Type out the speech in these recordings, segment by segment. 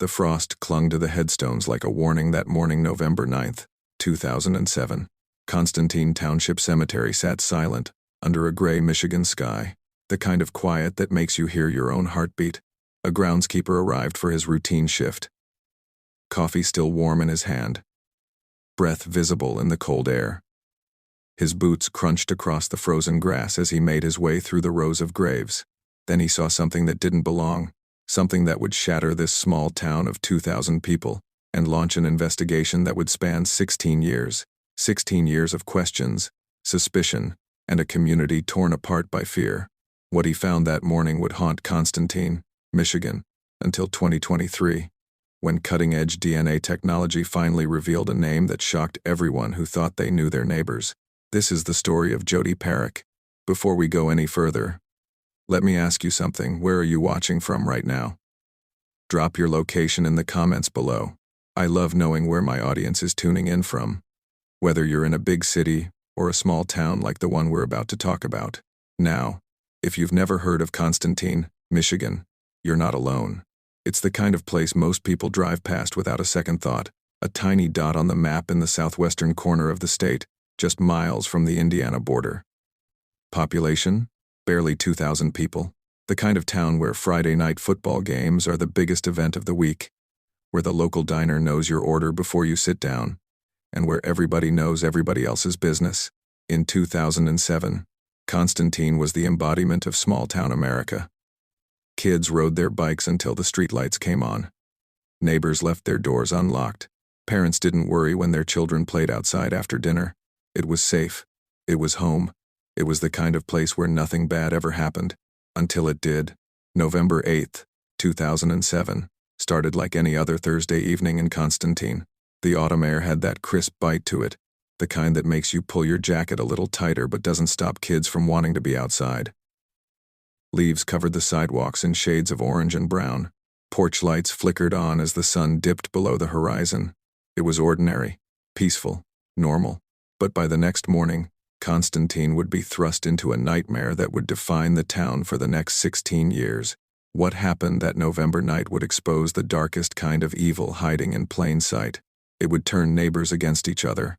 The frost clung to the headstones like a warning that morning, November 9th, 2007. Constantine Township Cemetery sat silent, under a gray Michigan sky, the kind of quiet that makes you hear your own heartbeat. A groundskeeper arrived for his routine shift. Coffee still warm in his hand, breath visible in the cold air. His boots crunched across the frozen grass as he made his way through the rows of graves. Then he saw something that didn't belong, something that would shatter this small town of 2,000 people, and launch an investigation that would span 16 years. 16 years of questions, suspicion, and a community torn apart by fear. What he found that morning would haunt Constantine, Michigan, until 2023, when cutting-edge DNA technology finally revealed a name that shocked everyone who thought they knew their neighbors. This is the story of Jodi Parrack. Before we go any further, let me ask you something. Where are you watching from right now? Drop your location in the comments below. I love knowing where my audience is tuning in from, whether you're in a big city or a small town like the one we're about to talk about. Now, if you've never heard of Constantine, Michigan, you're not alone. It's the kind of place most people drive past without a second thought, a tiny dot on the map in the southwestern corner of the state, just miles from the Indiana border. Population? Barely 2,000 people. The kind of town where Friday night football games are the biggest event of the week, where the local diner knows your order before you sit down, and where everybody knows everybody else's business. In 2007, Constantine was the embodiment of small-town America. Kids rode their bikes until the streetlights came on. Neighbors left their doors unlocked. Parents didn't worry when their children played outside after dinner. It was safe. It was home. It was the kind of place where nothing bad ever happened. Until it did. November 8th, 2007, started like any other Thursday evening in Constantine. The autumn air had that crisp bite to it, the kind that makes you pull your jacket a little tighter but doesn't stop kids from wanting to be outside. Leaves covered the sidewalks in shades of orange and brown. Porch lights flickered on as the sun dipped below the horizon. It was ordinary, peaceful, normal. But by the next morning, Constantine would be thrust into a nightmare that would define the town for the next 16 years. What happened that November night would expose the darkest kind of evil hiding in plain sight. It would turn neighbors against each other,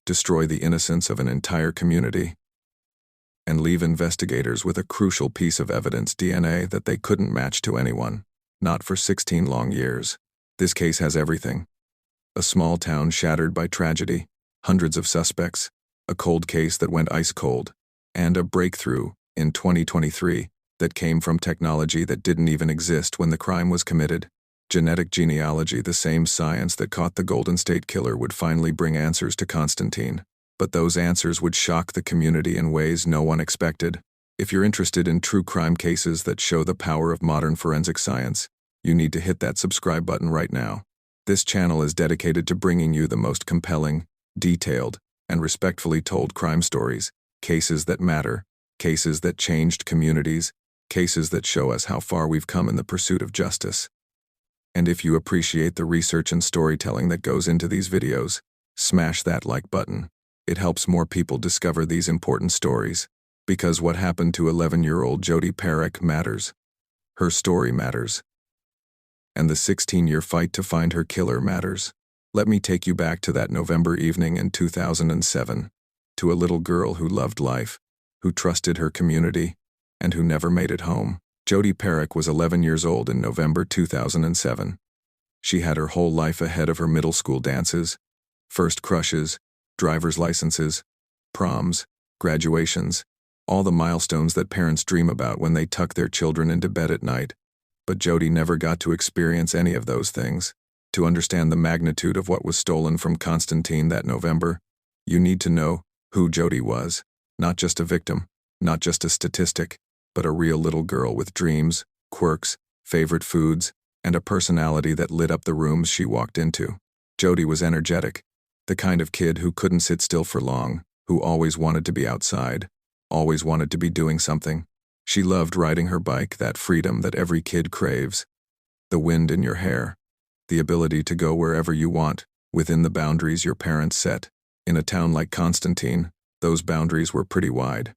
destroy the innocence of an entire community, and leave investigators with a crucial piece of evidence, DNA, that they couldn't match to anyone. Not for 16 long years. This case has everything. A small town shattered by tragedy, hundreds of suspects, a cold case that went ice cold, and a breakthrough in 2023 that came from technology that didn't even exist when the crime was committed. Genealogy, the same science that caught the Golden State Killer, would finally bring answers to Constantine. But those answers would shock the community in ways no one expected. If you're interested in true crime cases that show the power of modern forensic science, you need to hit that subscribe button right now. This channel is dedicated to bringing you the most compelling, detailed, and respectfully told crime stories, cases that matter, cases that changed communities, cases that show us how far we've come in the pursuit of justice. And if you appreciate the research and storytelling that goes into these videos, smash that like button. It helps more people discover these important stories. Because what happened to 11-year-old Jodi Parrack matters. Her story matters. And the 16-year fight to find her killer matters. Let me take you back to that November evening in 2007, to a little girl who loved life, who trusted her community, and who never made it home. Jodi Parrack was 11 years old in November 2007. She had her whole life ahead of her: middle school dances, first crushes, driver's licenses, proms, graduations, all the milestones that parents dream about when they tuck their children into bed at night. But Jodi never got to experience any of those things. To understand the magnitude of what was stolen from Constantine that November, you need to know who Jodi was. Not just a victim, not just a statistic, but a real little girl with dreams, quirks, favorite foods, and a personality that lit up the rooms she walked into. Jodi was energetic, the kind of kid who couldn't sit still for long, who always wanted to be outside, always wanted to be doing something. She loved riding her bike, that freedom that every kid craves. The wind in your hair, the ability to go wherever you want, within the boundaries your parents set. In a town like Constantine, those boundaries were pretty wide.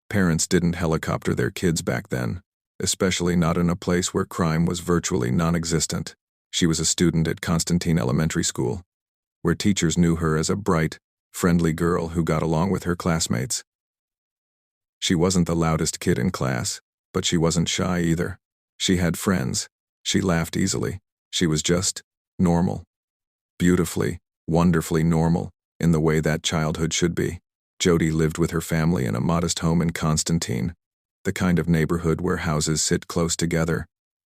Parents didn't helicopter their kids back then, especially not in a place where crime was virtually non-existent. She was a student at Constantine Elementary School, where teachers knew her as a bright, friendly girl who got along with her classmates. She wasn't the loudest kid in class, but she wasn't shy either. She had friends. She laughed easily. She was just normal. Beautifully, wonderfully normal, in the way that childhood should be. Jodi lived with her family in a modest home in Constantine, the kind of neighborhood where houses sit close together,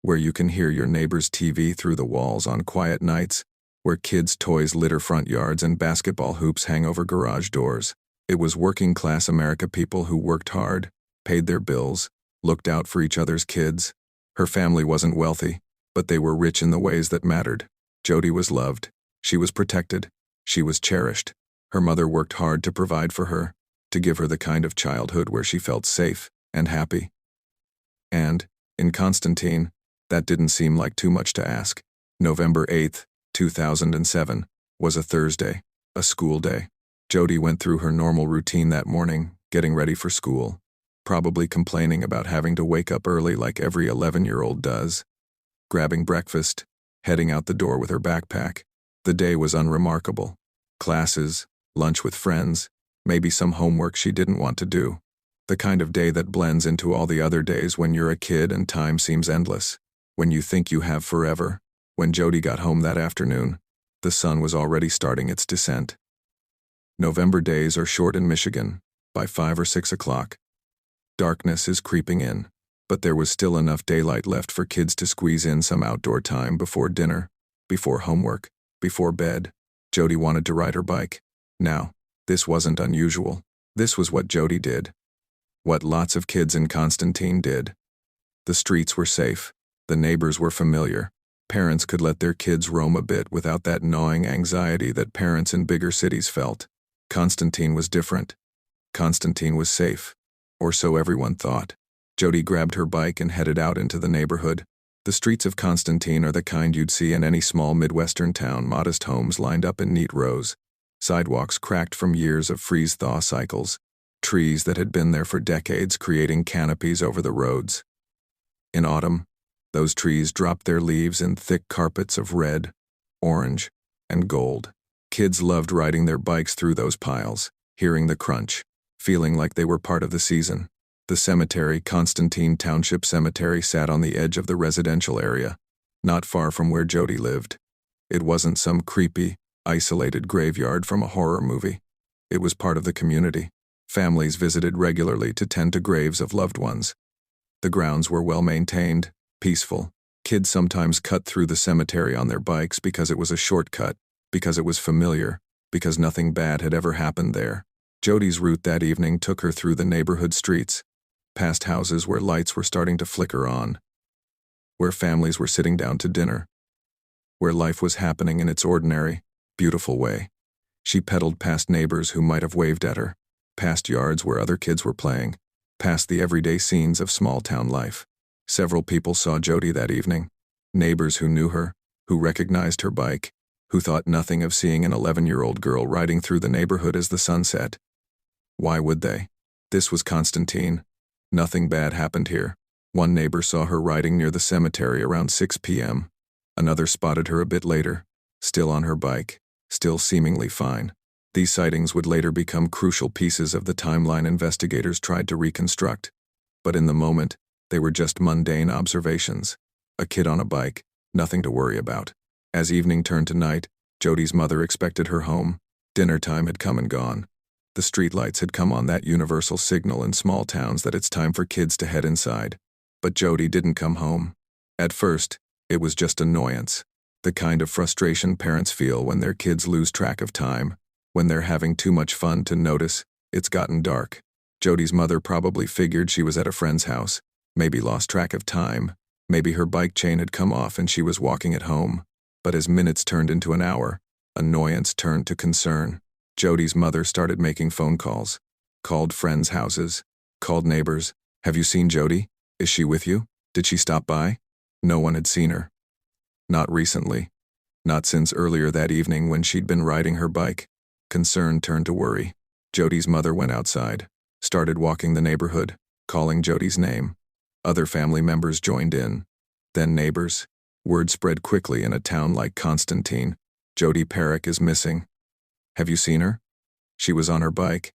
where you can hear your neighbor's TV through the walls on quiet nights, where kids' toys litter front yards and basketball hoops hang over garage doors. It was working-class America people who worked hard, paid their bills, looked out for each other's kids. Her family wasn't wealthy, but they were rich in the ways that mattered. Jodi was loved. She was protected. She was cherished. Her mother worked hard to provide for her, to give her the kind of childhood where she felt safe and happy. And, in Constantine, that didn't seem like too much to ask. November 8th, 2007, was a Thursday, a school day. Jodi went through her normal routine that morning, getting ready for school, probably complaining about having to wake up early like every 11-year-old does, grabbing breakfast, heading out the door with her backpack. The day was unremarkable. Classes, lunch with friends, maybe some homework she didn't want to do. The kind of day that blends into all the other days when you're a kid and time seems endless, when you think you have forever. When Jodi got home that afternoon, the sun was already starting its descent. November days are short in Michigan, by 5 or 6 o'clock. Darkness is creeping in, but there was still enough daylight left for kids to squeeze in some outdoor time before dinner, before homework, before bed. Jodi wanted to ride her bike. Now, this wasn't unusual. This was what Jodi did. What lots of kids in Constantine did. The streets were safe. The neighbors were familiar. Parents could let their kids roam a bit without that gnawing anxiety that parents in bigger cities felt. Constantine was different. Constantine was safe. Or so everyone thought. Jodi grabbed her bike and headed out into the neighborhood. The streets of Constantine are the kind you'd see in any small Midwestern town, modest homes lined up in neat rows, sidewalks cracked from years of freeze-thaw cycles, trees that had been there for decades creating canopies over the roads. In autumn, those trees dropped their leaves in thick carpets of red, orange, and gold. Kids loved riding their bikes through those piles, hearing the crunch, feeling like they were part of the season. The cemetery, Constantine Township Cemetery, sat on the edge of the residential area, not far from where Jodi lived. It wasn't some creepy, isolated graveyard from a horror movie. It was part of the community. Families visited regularly to tend to graves of loved ones. The grounds were well maintained, peaceful. Kids sometimes cut through the cemetery on their bikes because it was a shortcut, because it was familiar, because nothing bad had ever happened there. Jodi's route that evening took her through the neighborhood streets, past houses where lights were starting to flicker on, where families were sitting down to dinner, where life was happening in its ordinary, beautiful way. She pedaled past neighbors who might have waved at her, past yards where other kids were playing, past the everyday scenes of small-town life. Several people saw Jodi that evening, neighbors who knew her, who recognized her bike, who thought nothing of seeing an 11-year-old girl riding through the neighborhood as the sun set. Why would they? This was Constantine. Nothing bad happened here. One neighbor saw her riding near the cemetery around 6 p.m. Another spotted her a bit later, still on her bike, still seemingly fine. These sightings would later become crucial pieces of the timeline investigators tried to reconstruct. But in the moment, they were just mundane observations. A kid on a bike, nothing to worry about. As evening turned to night, Jodi's mother expected her home. Dinner time had come and gone. The streetlights had come on, that universal signal in small towns that it's time for kids to head inside. But Jodi didn't come home. At first, it was just annoyance. The kind of frustration parents feel when their kids lose track of time, when they're having too much fun to notice it's gotten dark. Jodi's mother probably figured she was at a friend's house, maybe lost track of time, maybe her bike chain had come off and she was walking it home. But as minutes turned into an hour, annoyance turned to concern. Jodi's mother started making phone calls, called friends' houses, called neighbors. Have you seen Jodi? Is she with you? Did she stop by? No one had seen her. Not recently. Not since earlier that evening when she'd been riding her bike. Concern turned to worry. Jodi's mother went outside, started walking the neighborhood, calling Jodi's name. Other family members joined in. Then neighbors. Word spread quickly in a town like Constantine. Jodi Parrack is missing. Have you seen her? She was on her bike.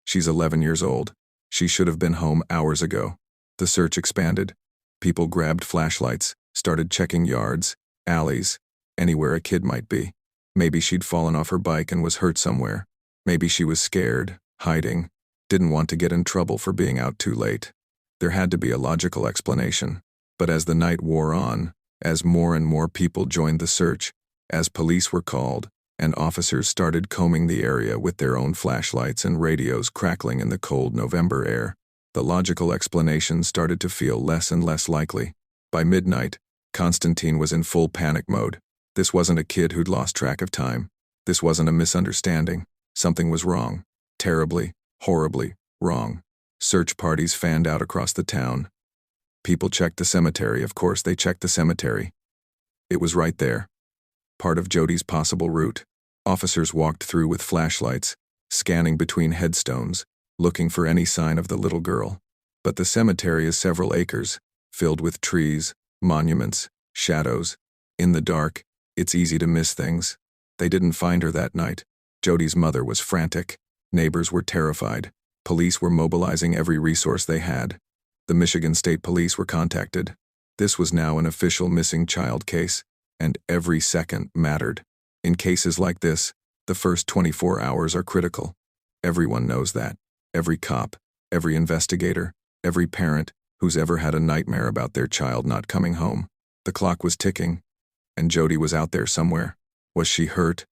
She's 11 years old. She should have been home hours ago. The search expanded. People grabbed flashlights, started checking yards, alleys, anywhere a kid might be. Maybe she'd fallen off her bike and was hurt somewhere. Maybe she was scared, hiding, didn't want to get in trouble for being out too late. There had to be a logical explanation. But as the night wore on, as more and more people joined the search, as police were called, and officers started combing the area with their own flashlights and radios crackling in the cold November air, the logical explanations started to feel less and less likely. By midnight, Constantine was in full panic mode. This wasn't a kid who'd lost track of time. This wasn't a misunderstanding. Something was wrong. Terribly, horribly wrong. Search parties fanned out across the town. People checked the cemetery. Of course, they checked the cemetery. It was right there. Part of Jodi's possible route. Officers walked through with flashlights, scanning between headstones, looking for any sign of the little girl. But the cemetery is several acres, filled with trees, monuments, shadows. In the dark, it's easy to miss things. They didn't find her that night. Jodi's mother was frantic. Neighbors were terrified. Police were mobilizing every resource they had. The Michigan State Police were contacted. This was now an official missing child case, and every second mattered. In cases like this, the first 24 hours are critical. Everyone knows that. Every cop, every investigator, every parent who's ever had a nightmare about their child not coming home. The clock was ticking, and Jodi was out there somewhere. Was she hurt?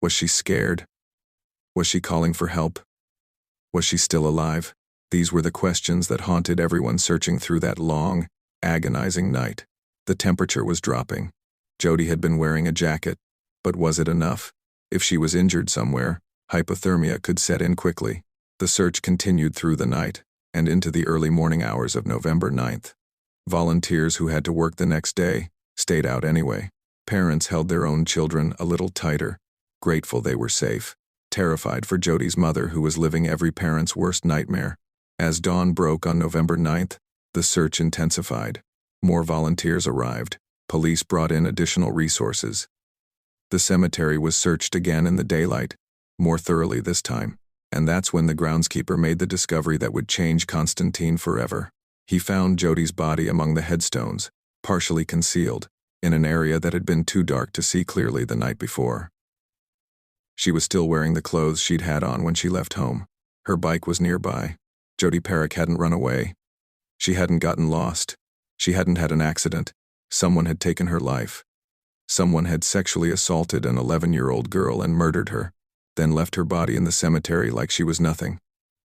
Was she scared? Was she calling for help? Was she still alive? These were the questions that haunted everyone searching through that long, agonizing night. The temperature was dropping. Jodi had been wearing a jacket, but was it enough? If she was injured somewhere, hypothermia could set in quickly. The search continued through the night and into the early morning hours of November 9th. Volunteers who had to work the next day stayed out anyway. Parents held their own children a little tighter, grateful they were safe, terrified for Jodi's mother who was living every parent's worst nightmare. As dawn broke on November 9th, the search intensified. More volunteers arrived. Police brought in additional resources. The cemetery was searched again in the daylight, more thoroughly this time. And that's when the groundskeeper made the discovery that would change Constantine forever. He found Jodi's body among the headstones, partially concealed, in an area that had been too dark to see clearly the night before. She was still wearing the clothes she'd had on when she left home. Her bike was nearby. Jodi Parrack hadn't run away. She hadn't gotten lost. She hadn't had an accident. Someone had taken her life. Someone had sexually assaulted an 11-year-old girl and murdered her, then left her body in the cemetery like she was nothing.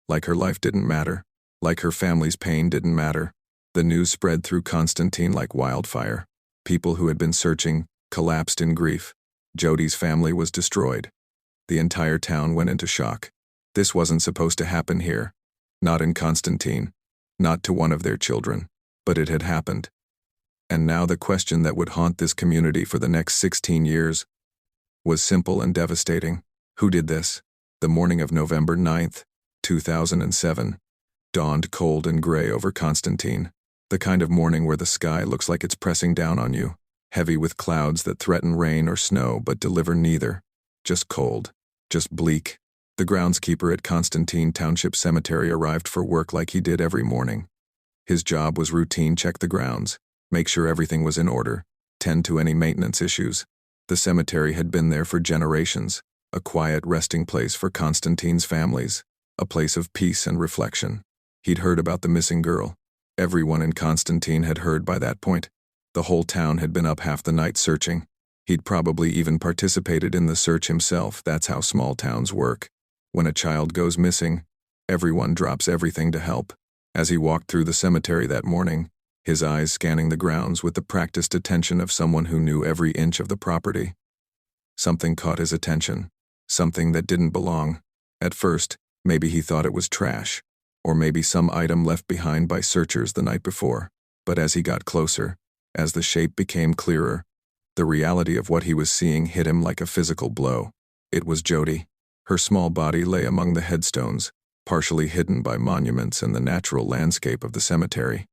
Like her life didn't matter. Like her family's pain didn't matter. The news spread through Constantine like wildfire. People who had been searching collapsed in grief. Jodi's family was destroyed. The entire town went into shock. This wasn't supposed to happen here. Not in Constantine. Not to one of their children. But it had happened. And now the question that would haunt this community for the next 16 years was simple and devastating. Who did this? The morning of November 9th, 2007, dawned cold and gray over Constantine. The kind of morning where the sky looks like it's pressing down on you, heavy with clouds that threaten rain or snow but deliver neither. Just cold. Just bleak. The groundskeeper at Constantine Township Cemetery arrived for work like he did every morning. His job was routine: check the grounds, make sure everything was in order, tend to any maintenance issues. The cemetery had been there for generations, a quiet resting place for Constantine's families, a place of peace and reflection. He'd heard about the missing girl. Everyone in Constantine had heard by that point. The whole town had been up half the night searching. He'd probably even participated in the search himself. That's how small towns work. When a child goes missing, everyone drops everything to help. As he walked through the cemetery that morning, his eyes scanning the grounds with the practiced attention of someone who knew every inch of the property, something caught his attention. Something that didn't belong. At first, maybe he thought it was trash, or maybe some item left behind by searchers the night before. But as he got closer, as the shape became clearer, the reality of what he was seeing hit him like a physical blow. It was Jodi. Her small body lay among the headstones, partially hidden by monuments and the natural landscape of the cemetery.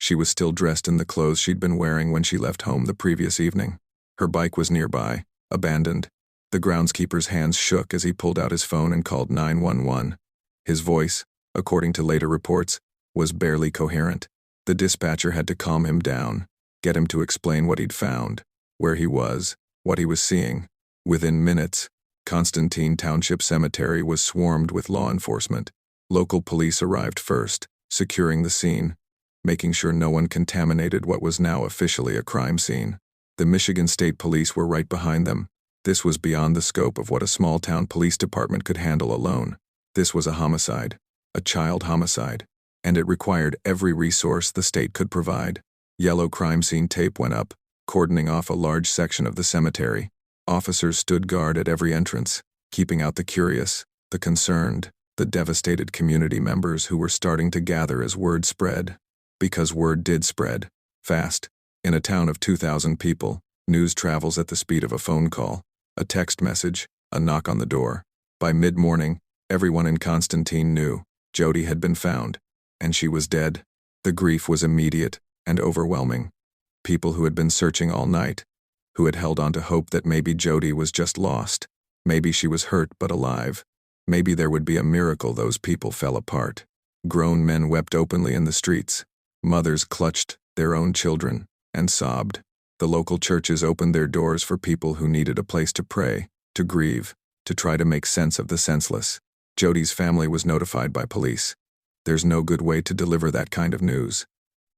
She was still dressed in the clothes she'd been wearing when she left home the previous evening. Her bike was nearby, abandoned. The groundskeeper's hands shook as he pulled out his phone and called 911. His voice, according to later reports, was barely coherent. The dispatcher had to calm him down, get him to explain what he'd found, where he was, what he was seeing. Within minutes, Constantine Township Cemetery was swarmed with law enforcement. Local police arrived first, securing the scene, making sure no one contaminated what was now officially a crime scene. The Michigan State Police were right behind them. This was beyond the scope of what a small-town police department could handle alone. This was a homicide, a child homicide, and it required every resource the state could provide. Yellow crime scene tape went up, cordoning off a large section of the cemetery. Officers stood guard at every entrance, keeping out the curious, the concerned, the devastated community members who were starting to gather as word spread. Because word did spread, fast. In a town of 2,000 people, news travels at the speed of a phone call, a text message, a knock on the door. By mid-morning, everyone in Constantine knew Jodi had been found, and she was dead. The grief was immediate and overwhelming. People who had been searching all night, who had held on to hope that maybe Jodi was just lost, maybe she was hurt but alive, maybe there would be a miracle. Those people fell apart. Grown men wept openly in the streets. Mothers clutched their own children and sobbed. The local churches opened their doors for people who needed a place to pray, to grieve, to try to make sense of the senseless. Jodi's family was notified by police. There's no good way to deliver that kind of news.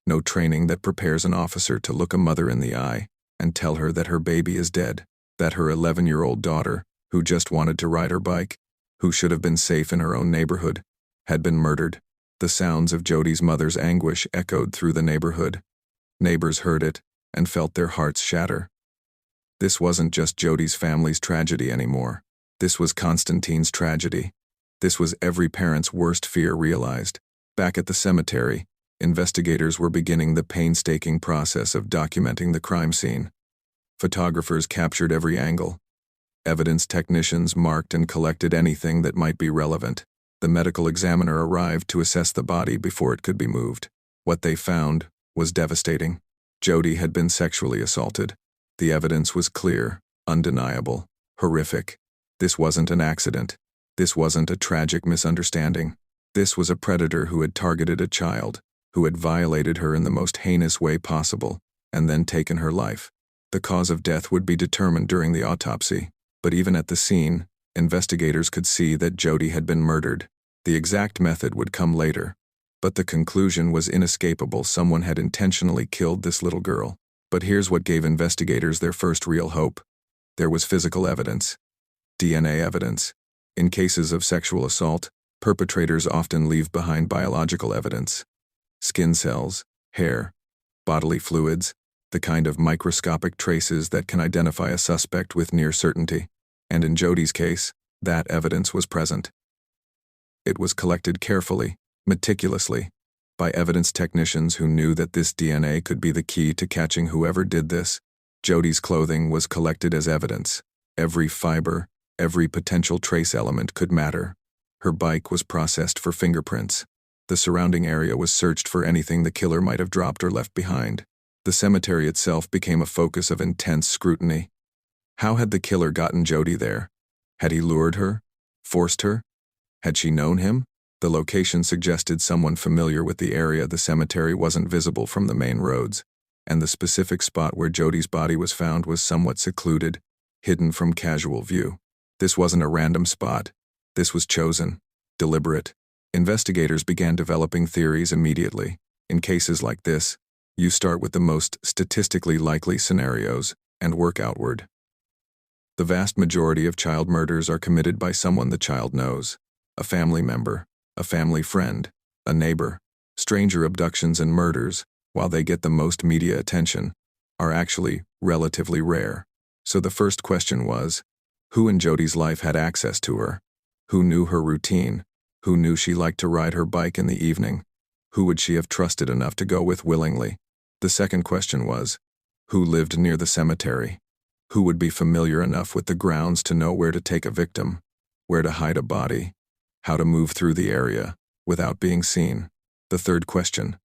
No training that prepares an officer to look a mother in the eye and tell her that her baby is dead, that her 11-year-old daughter, who just wanted to ride her bike, who should have been safe in her own neighborhood, had been murdered. The sounds of Jodi's mother's anguish echoed through the neighborhood. Neighbors heard it and felt their hearts shatter. This wasn't just Jodi's family's tragedy anymore. This was Constantine's tragedy. This was every parent's worst fear realized. Back at the cemetery, investigators were beginning the painstaking process of documenting the crime scene. Photographers captured every angle. Evidence technicians marked and collected anything that might be relevant. The medical examiner arrived to assess the body before it could be moved. What they found was devastating. Jodi had been sexually assaulted. The evidence was clear, undeniable, horrific. This wasn't an accident. This wasn't a tragic misunderstanding. This was a predator who had targeted a child, who had violated her in the most heinous way possible, and then taken her life. The cause of death would be determined during the autopsy, but even at the scene, investigators could see that Jodi had been murdered. The exact method would come later, but the conclusion was inescapable. Someone had intentionally killed this little girl. But here's what gave investigators their first real hope. There was physical evidence. DNA evidence. In cases of sexual assault, perpetrators often leave behind biological evidence. Skin cells, hair, bodily fluids, the kind of microscopic traces that can identify a suspect with near certainty. And in Jodi's case, that evidence was present. It was collected carefully, meticulously, by evidence technicians who knew that this DNA could be the key to catching whoever did this. Jodi's clothing was collected as evidence. Every fiber, every potential trace element could matter. Her bike was processed for fingerprints. The surrounding area was searched for anything the killer might have dropped or left behind. The cemetery itself became a focus of intense scrutiny. How had the killer gotten Jodi there? Had he lured her? Forced her? Had she known him? The location suggested someone familiar with the area. The cemetery wasn't visible from the main roads, and the specific spot where Jodi's body was found was somewhat secluded, hidden from casual view. This wasn't a random spot. This was chosen, deliberate. Investigators began developing theories immediately. In cases like this, you start with the most statistically likely scenarios and work outward. The vast majority of child murders are committed by someone the child knows, a family member, a family friend, a neighbor. Stranger abductions and murders, while they get the most media attention, are actually relatively rare. So the first question was, who in Jodi's life had access to her? Who knew her routine? Who knew she liked to ride her bike in the evening? Who would she have trusted enough to go with willingly? The second question was, who lived near the cemetery? Who would be familiar enough with the grounds to know where to take a victim, where to hide a body, how to move through the area without being seen? The third question,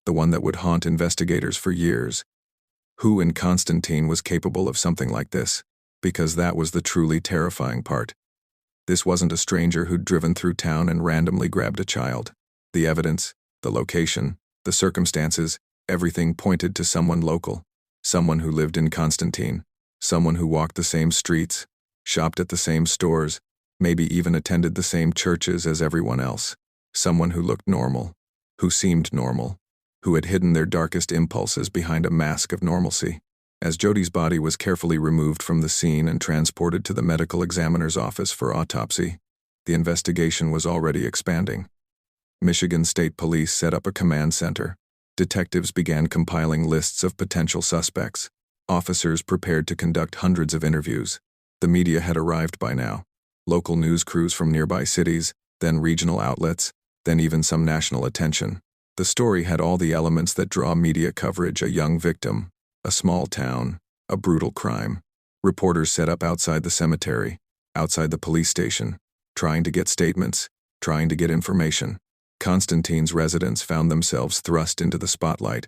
the one that would haunt investigators for years. Who in Constantine was capable of something like this? Because that was the truly terrifying part. This wasn't a stranger who'd driven through town and randomly grabbed a child. The evidence, the location, the circumstances, everything pointed to someone local. Someone who lived in Constantine. Someone who walked the same streets, shopped at the same stores, maybe even attended the same churches as everyone else. Someone who looked normal, who seemed normal, who had hidden their darkest impulses behind a mask of normalcy. As Jodi's body was carefully removed from the scene and transported to the medical examiner's office for autopsy, the investigation was already expanding. Michigan State Police set up a command center. Detectives began compiling lists of potential suspects. Officers prepared to conduct hundreds of interviews. The media had arrived by now. Local news crews from nearby cities, then regional outlets, then even some national attention. The story had all the elements that draw media coverage: a young victim, a small town, a brutal crime. Reporters set up outside the cemetery, outside the police station, trying to get statements, trying to get information. Constantine's residents found themselves thrust into the spotlight.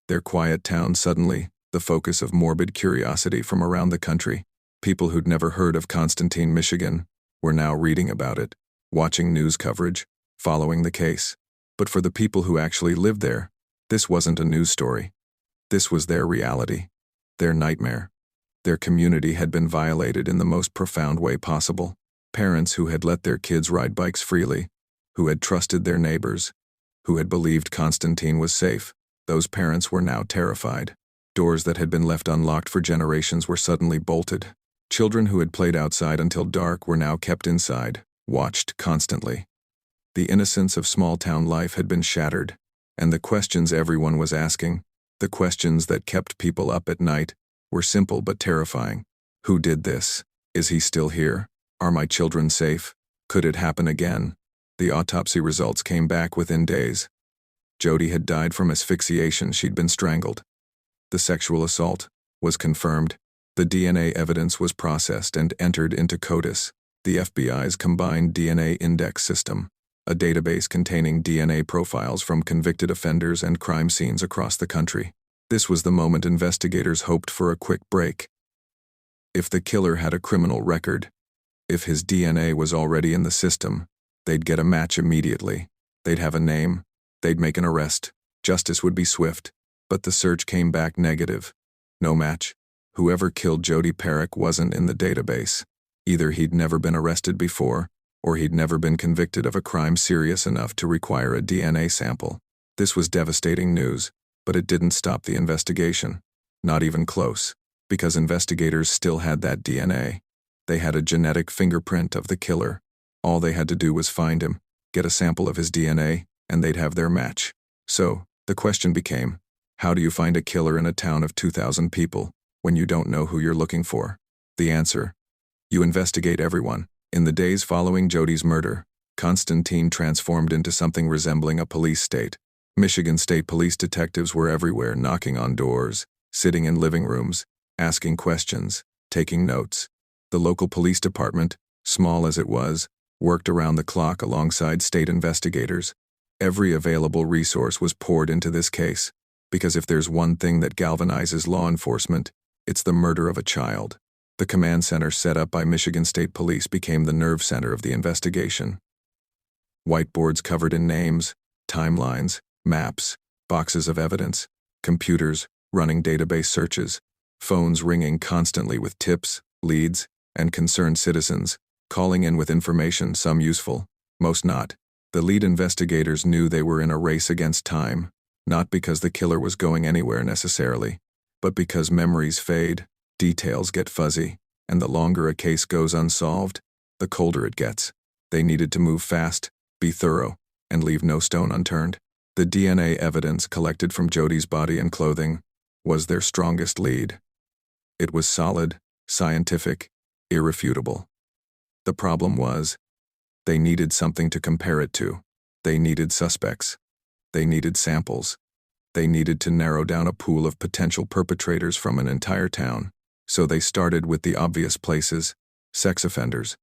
Their quiet town suddenly, the focus of morbid curiosity from around the country. People who'd never heard of Constantine, Michigan, were now reading about it, watching news coverage, following the case. But for the people who actually lived there, this wasn't a news story. This was their reality, their nightmare. Their community had been violated in the most profound way possible. Parents who had let their kids ride bikes freely, who had trusted their neighbors, who had believed Constantine was safe, those parents were now terrified. Doors that had been left unlocked for generations were suddenly bolted. Children who had played outside until dark were now kept inside, watched constantly. The innocence of small-town life had been shattered, and the questions everyone was asking, the questions that kept people up at night, were simple but terrifying. Who did this? Is he still here? Are my children safe? Could it happen again? The autopsy results came back within days. Jodi had died from asphyxiation. She'd been strangled. The sexual assault was confirmed. The DNA evidence was processed and entered into CODIS, the FBI's combined DNA index system, a database containing DNA profiles from convicted offenders and crime scenes across the country. This was the moment investigators hoped for a quick break. If the killer had a criminal record, if his DNA was already in the system, they'd get a match immediately. They'd have a name. They'd make an arrest. Justice would be swift. But the search came back negative. No match. Whoever killed Jodi Parrack wasn't in the database. Either he'd never been arrested before, or he'd never been convicted of a crime serious enough to require a DNA sample. This was devastating news, but it didn't stop the investigation. Not even close, because investigators still had that DNA. They had a genetic fingerprint of the killer. All they had to do was find him, get a sample of his DNA, and they'd have their match. So, the question became, how do you find a killer in a town of 2,000 people when you don't know who you're looking for? The answer: you investigate everyone. In the days following Jodi's murder, Constantine transformed into something resembling a police state. Michigan State Police detectives were everywhere, knocking on doors, sitting in living rooms, asking questions, taking notes. The local police department, small as it was, worked around the clock alongside state investigators. Every available resource was poured into this case, because if there's one thing that galvanizes law enforcement, it's the murder of a child. The command center set up by Michigan State Police became the nerve center of the investigation. Whiteboards covered in names, timelines, maps, boxes of evidence, computers running database searches, phones ringing constantly with tips, leads, and concerned citizens, calling in with information, some useful, most not. The lead investigators knew they were in a race against time, not because the killer was going anywhere necessarily, but because memories fade, details get fuzzy, and the longer a case goes unsolved, the colder it gets. They needed to move fast, be thorough, and leave no stone unturned. The DNA evidence collected from Jodi's body and clothing was their strongest lead. It was solid, scientific, irrefutable. The problem was, they needed something to compare it to. They needed suspects. They needed samples. They needed to narrow down a pool of potential perpetrators from an entire town. So they started with the obvious places: sex offenders.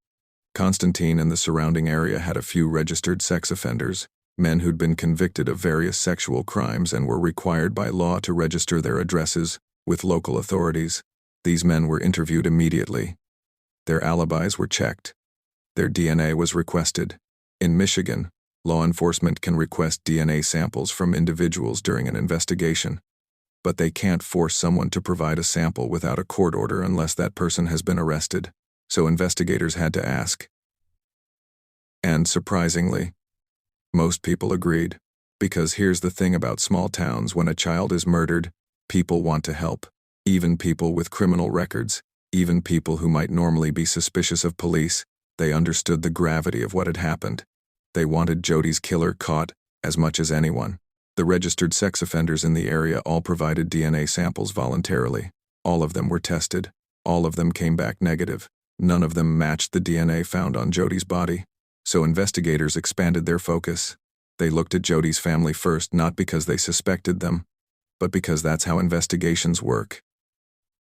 Constantine and the surrounding area had a few registered sex offenders, Men who'd been convicted of various sexual crimes and were required by law to register their addresses with local authorities. These men were interviewed immediately. Their alibis were checked. Their DNA was requested. In Michigan, law enforcement can request DNA samples from individuals during an investigation, but they can't force someone to provide a sample without a court order unless that person has been arrested. So investigators had to ask. And surprisingly, most people agreed. Because here's the thing about small towns: when a child is murdered, people want to help. Even people with criminal records, even people who might normally be suspicious of police, they understood the gravity of what had happened. They wanted Jodi's killer caught as much as anyone. The registered sex offenders in the area all provided DNA samples voluntarily. All of them were tested. All of them came back negative. None of them matched the DNA found on Jodi's body. So investigators expanded their focus. They looked at Jodi's family first, not because they suspected them, but because that's how investigations work.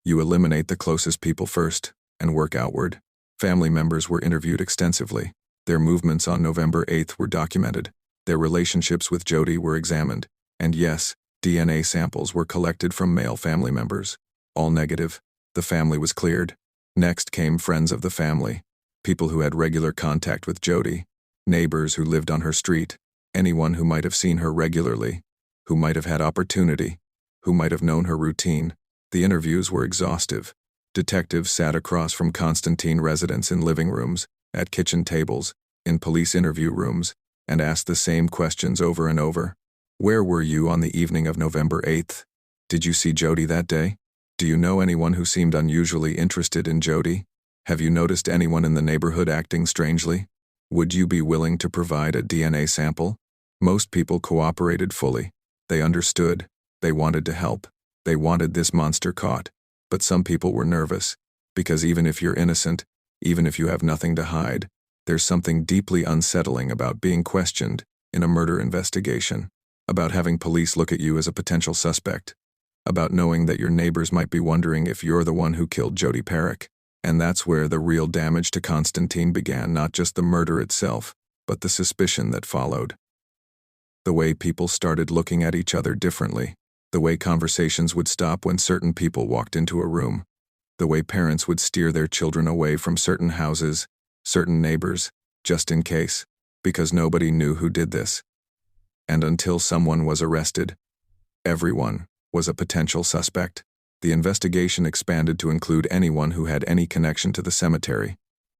You eliminate the closest people first and work outward. Family members were interviewed extensively. Their movements on November 8th were documented. Their relationships with Jodi were examined. And yes, DNA samples were collected from male family members. All negative. The family was cleared. Next came friends of the family, people who had regular contact with Jodi, neighbors who lived on her street, anyone who might have seen her regularly, who might have had opportunity, who might have known her routine. The interviews were exhaustive. Detectives sat across from Constantine residents in living rooms, at kitchen tables, in police interview rooms, and asked the same questions over and over. Where were you on the evening of November 8th? Did you see Jodi that day? Do you know anyone who seemed unusually interested in Jodi? Have you noticed anyone in the neighborhood acting strangely? Would you be willing to provide a DNA sample? Most people cooperated fully. They understood. They wanted to help. They wanted this monster caught. But some people were nervous, because even if you're innocent, even if you have nothing to hide, there's something deeply unsettling about being questioned in a murder investigation, about having police look at you as a potential suspect, about knowing that your neighbors might be wondering if you're the one who killed Jodi Parrack. And that's where the real damage to Constantine began, not just the murder itself, but the suspicion that followed. The way people started looking at each other differently, the way conversations would stop when certain people walked into a room, the way parents would steer their children away from certain houses, certain neighbors, just in case, because nobody knew who did this. And until someone was arrested, everyone was a potential suspect. The investigation expanded to include anyone who had any connection to the cemetery,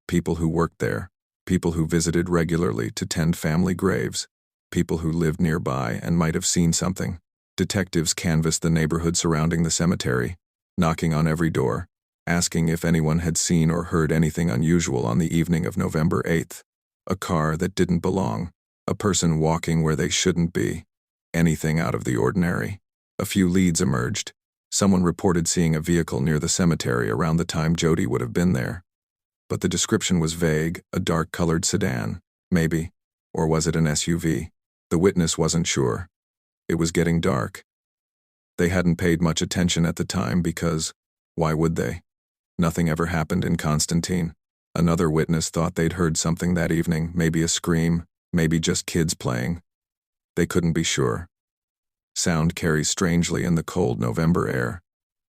people who worked there, people who visited regularly to tend family graves, people who lived nearby and might have seen something. Detectives canvassed the neighborhood surrounding the cemetery, knocking on every door, asking if anyone had seen or heard anything unusual on the evening of November 8th. A car that didn't belong, a person walking where they shouldn't be, anything out of the ordinary. A few leads emerged. Someone reported seeing a vehicle near the cemetery around the time Jodi would have been there. But the description was vague, a dark-colored sedan, maybe, or was it an SUV? The witness wasn't sure. It was getting dark. They hadn't paid much attention at the time because, why would they? Nothing ever happened in Constantine. Another witness thought they'd heard something that evening, maybe a scream, maybe just kids playing. They couldn't be sure. Sound carries strangely in the cold November air.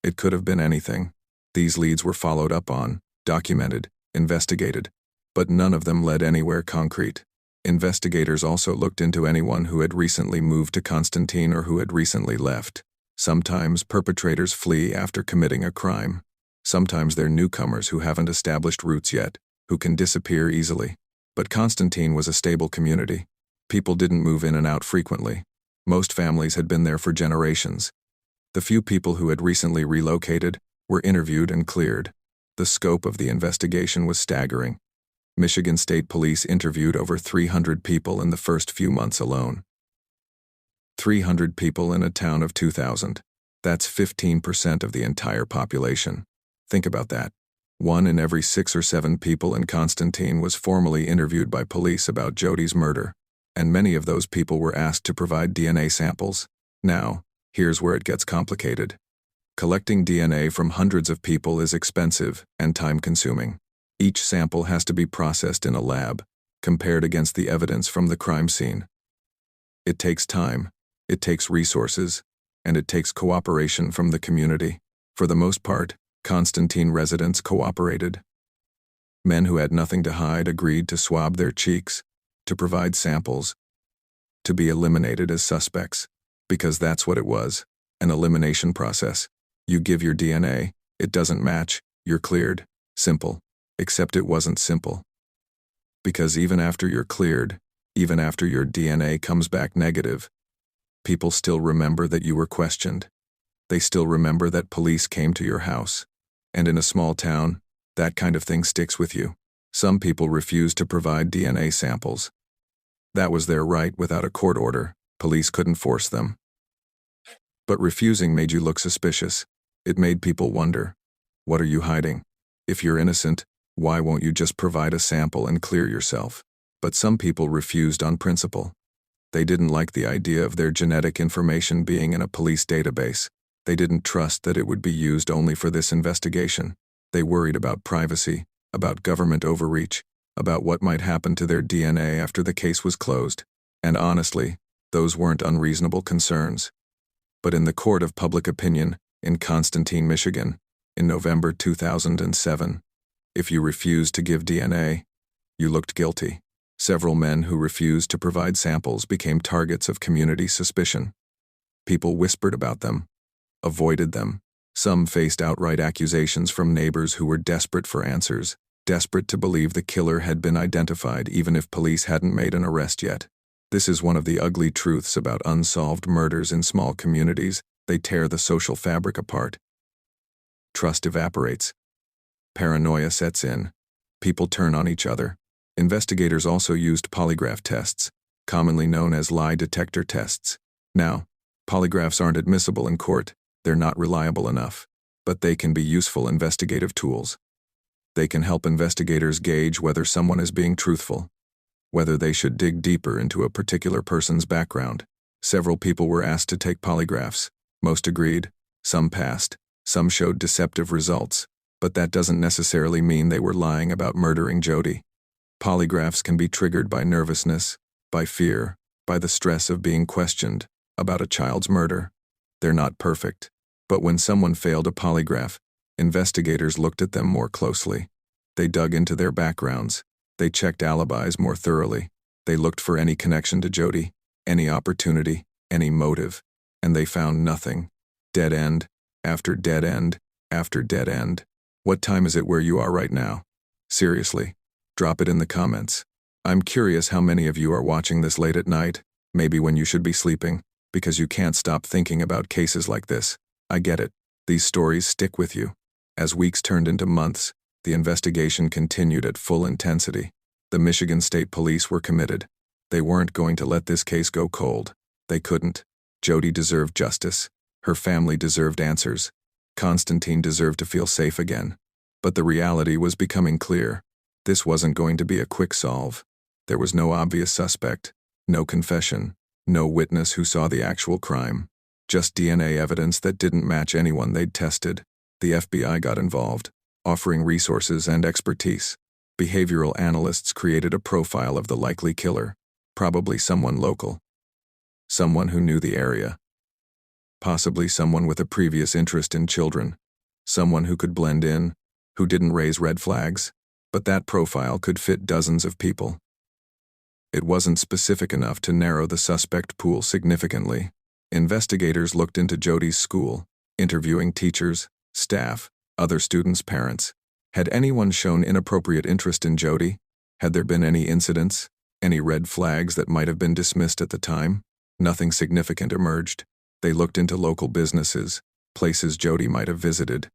It could have been anything. These leads were followed up on, documented, investigated, but none of them led anywhere concrete. Investigators also looked into anyone who had recently moved to Constantine or who had recently left. Sometimes perpetrators flee after committing a crime. Sometimes they're newcomers who haven't established roots yet, who can disappear easily. But Constantine was a stable community. People didn't move in and out frequently. Most families had been there for generations. The few people who had recently relocated were interviewed and cleared. The scope of the investigation was staggering. Michigan State Police interviewed over 300 people in the first few months alone. 300 people in a town of 2,000. That's 15% of the entire population. Think about that. 1 in every 6 or 7 people in Constantine was formally interviewed by police about Jodi's murder, and many of those people were asked to provide DNA samples. Now, here's where it gets complicated. Collecting DNA from hundreds of people is expensive and time-consuming. Each sample has to be processed in a lab, compared against the evidence from the crime scene. It takes time, it takes resources, and it takes cooperation from the community. For the most part, Constantine residents cooperated. Men who had nothing to hide agreed to swab their cheeks, to provide samples, to be eliminated as suspects, because that's what it was, an elimination process. You give your DNA, it doesn't match, you're cleared. Simple. Except it wasn't simple. Because even after you're cleared, even after your DNA comes back negative, people still remember that you were questioned. They still remember that police came to your house. And in a small town, that kind of thing sticks with you. Some people refused to provide DNA samples. That was their right without a court order. Police couldn't force them. But refusing made you look suspicious. It made people wonder, what are you hiding? If you're innocent, why won't you just provide a sample and clear yourself? But some people refused on principle. They didn't like the idea of their genetic information being in a police database. They didn't trust that it would be used only for this investigation. They worried about privacy, about government overreach, about what might happen to their DNA after the case was closed. And honestly, those weren't unreasonable concerns. But in the court of public opinion, in Constantine, Michigan, in November 2007, if you refused to give DNA, you looked guilty. Several men who refused to provide samples became targets of community suspicion. People whispered about them, avoided them. Some faced outright accusations from neighbors who were desperate for answers, desperate to believe the killer had been identified even if police hadn't made an arrest yet. This is one of the ugly truths about unsolved murders in small communities. They tear the social fabric apart. Trust evaporates. Paranoia sets in. People turn on each other. Investigators also used polygraph tests, commonly known as lie detector tests. Now, polygraphs aren't admissible in court. They're not reliable enough. But they can be useful investigative tools. They can help investigators gauge whether someone is being truthful, whether they should dig deeper into a particular person's background. Several people were asked to take polygraphs. Most agreed. Some passed. Some showed deceptive results. But that doesn't necessarily mean they were lying about murdering Jodi. Polygraphs can be triggered by nervousness, by fear, by the stress of being questioned about a child's murder. They're not perfect. But when someone failed a polygraph, investigators looked at them more closely. They dug into their backgrounds. They checked alibis more thoroughly. They looked for any connection to Jodi, any opportunity, any motive. And they found nothing. Dead end, after dead end, after dead end. What time is it where you are right now? Seriously, drop it in the comments. I'm curious how many of you are watching this late at night, maybe when you should be sleeping, because you can't stop thinking about cases like this. I get it. These stories stick with you. As weeks turned into months, the investigation continued at full intensity. The Michigan State Police were committed. They weren't going to let this case go cold. They couldn't. Jodi deserved justice. Her family deserved answers. Constantine deserved to feel safe again. But the reality was becoming clear. This wasn't going to be a quick solve. There was no obvious suspect, no confession, no witness who saw the actual crime. Just DNA evidence that didn't match anyone they'd tested. The FBI got involved, offering resources and expertise. Behavioral analysts created a profile of the likely killer, probably someone local. Someone who knew the area. Possibly someone with a previous interest in children. Someone who could blend in, who didn't raise red flags. But that profile could fit dozens of people. It wasn't specific enough to narrow the suspect pool significantly. Investigators looked into Jodi's school, interviewing teachers, staff, other students' parents. Had anyone shown inappropriate interest in Jodi? Had there been any incidents, any red flags that might have been dismissed at the time? Nothing significant emerged. They looked into local businesses, places Jodi might have visited.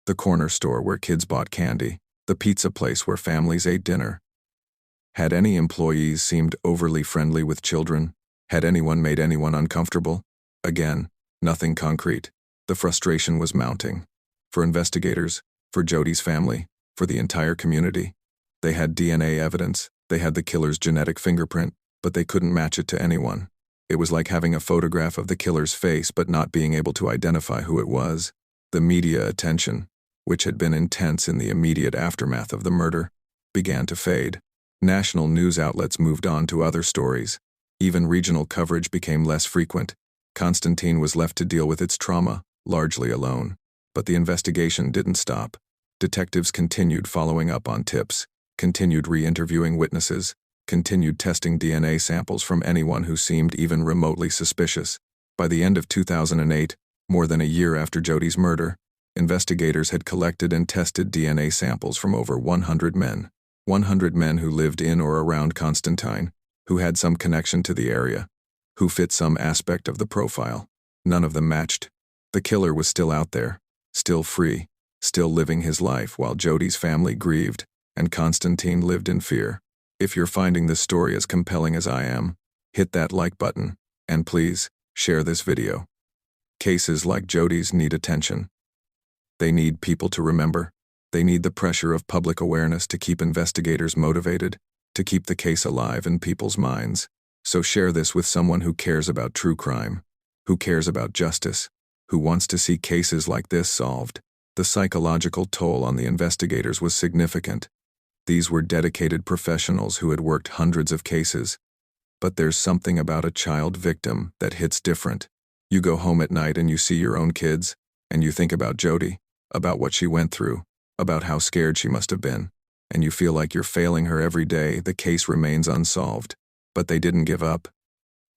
The corner store where kids bought candy, the pizza place where families ate dinner. Had any employees seemed overly friendly with children? Had anyone made anyone uncomfortable? Again, nothing concrete. The frustration was mounting. For investigators, for Jodi's family, for the entire community. They had DNA evidence, they had the killer's genetic fingerprint, but they couldn't match it to anyone. It was like having a photograph of the killer's face but not being able to identify who it was. The media attention, which had been intense in the immediate aftermath of the murder, began to fade. National news outlets moved on to other stories. Even regional coverage became less frequent. Constantine was left to deal with its trauma, largely alone. But the investigation didn't stop. Detectives continued following up on tips, continued re-interviewing witnesses, continued testing DNA samples from anyone who seemed even remotely suspicious. By the end of 2008, more than a year after Jodi's murder, investigators had collected and tested DNA samples from over 100 men. 100 men who lived in or around Constantine, who had some connection to the area, who fit some aspect of the profile. None of them matched. The killer was still out there, still free, still living his life while Jodi's family grieved, and Constantine lived in fear. If you're finding this story as compelling as I am, hit that like button, and please, share this video. Cases like Jodi's need attention. They need people to remember. They need the pressure of public awareness to keep investigators motivated, to keep the case alive in people's minds. So share this with someone who cares about true crime, who cares about justice, who wants to see cases like this solved. The psychological toll on the investigators was significant. These were dedicated professionals who had worked hundreds of cases. But there's something about a child victim that hits different. You go home at night and you see your own kids, and you think about Jodi, about what she went through, about how scared she must have been, and you feel like you're failing her every day. The case remains unsolved. But they didn't give up.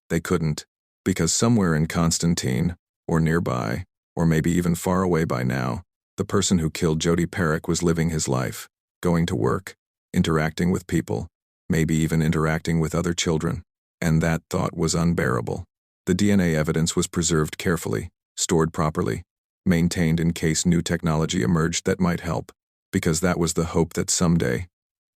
They couldn't, because somewhere in Constantine, or nearby, or maybe even far away by now, the person who killed Jodi Parrack was living his life, going to work, interacting with people, maybe even interacting with other children, and that thought was unbearable. The DNA evidence was preserved carefully, stored properly, maintained in case new technology emerged that might help, because that was the hope that someday,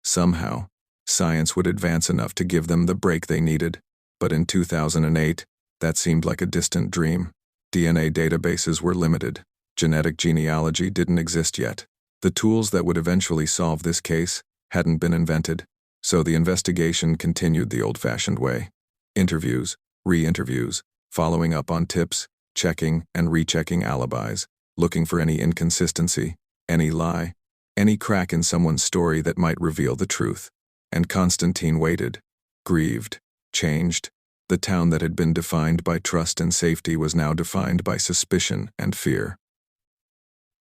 somehow, science would advance enough to give them the break they needed. But in 2008, that seemed like a distant dream. DNA databases were limited. Genetic genealogy didn't exist yet. The tools that would eventually solve this case hadn't been invented, so the investigation continued the old-fashioned way. Interviews, re-interviews, following up on tips, checking and rechecking alibis, looking for any inconsistency, any lie, any crack in someone's story that might reveal the truth. And Constantine waited, grieved, changed. The town that had been defined by trust and safety was now defined by suspicion and fear.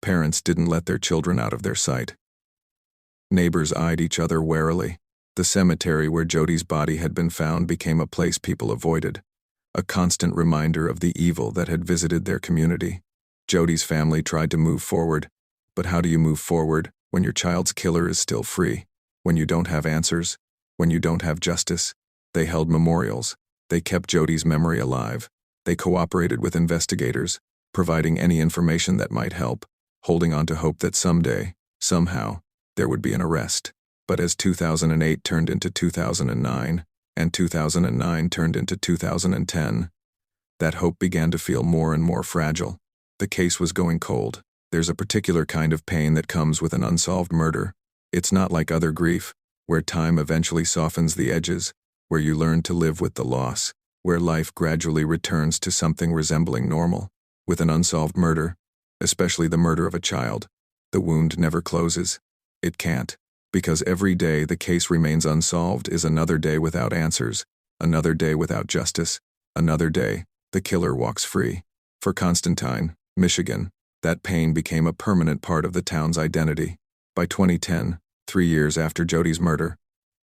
Parents didn't let their children out of their sight. Neighbors eyed each other warily. The cemetery where Jodi's body had been found became a place people avoided, a constant reminder of the evil that had visited their community. Jodi's family tried to move forward, but how do you move forward when your child's killer is still free? When you don't have answers, when you don't have justice? They held memorials. They kept Jodi's memory alive. They cooperated with investigators, providing any information that might help, holding on to hope that someday, somehow, there would be an arrest. But as 2008 turned into 2009, and 2009 turned into 2010, that hope began to feel more and more fragile. The case was going cold. There's a particular kind of pain that comes with an unsolved murder. It's not like other grief, where time eventually softens the edges, where you learn to live with the loss, where life gradually returns to something resembling normal. With an unsolved murder, especially the murder of a child, the wound never closes. It can't, because every day the case remains unsolved is another day without answers, another day without justice, another day the killer walks free. For Constantine, Michigan, that pain became a permanent part of the town's identity. By 2010, 3 years after Jodi's murder,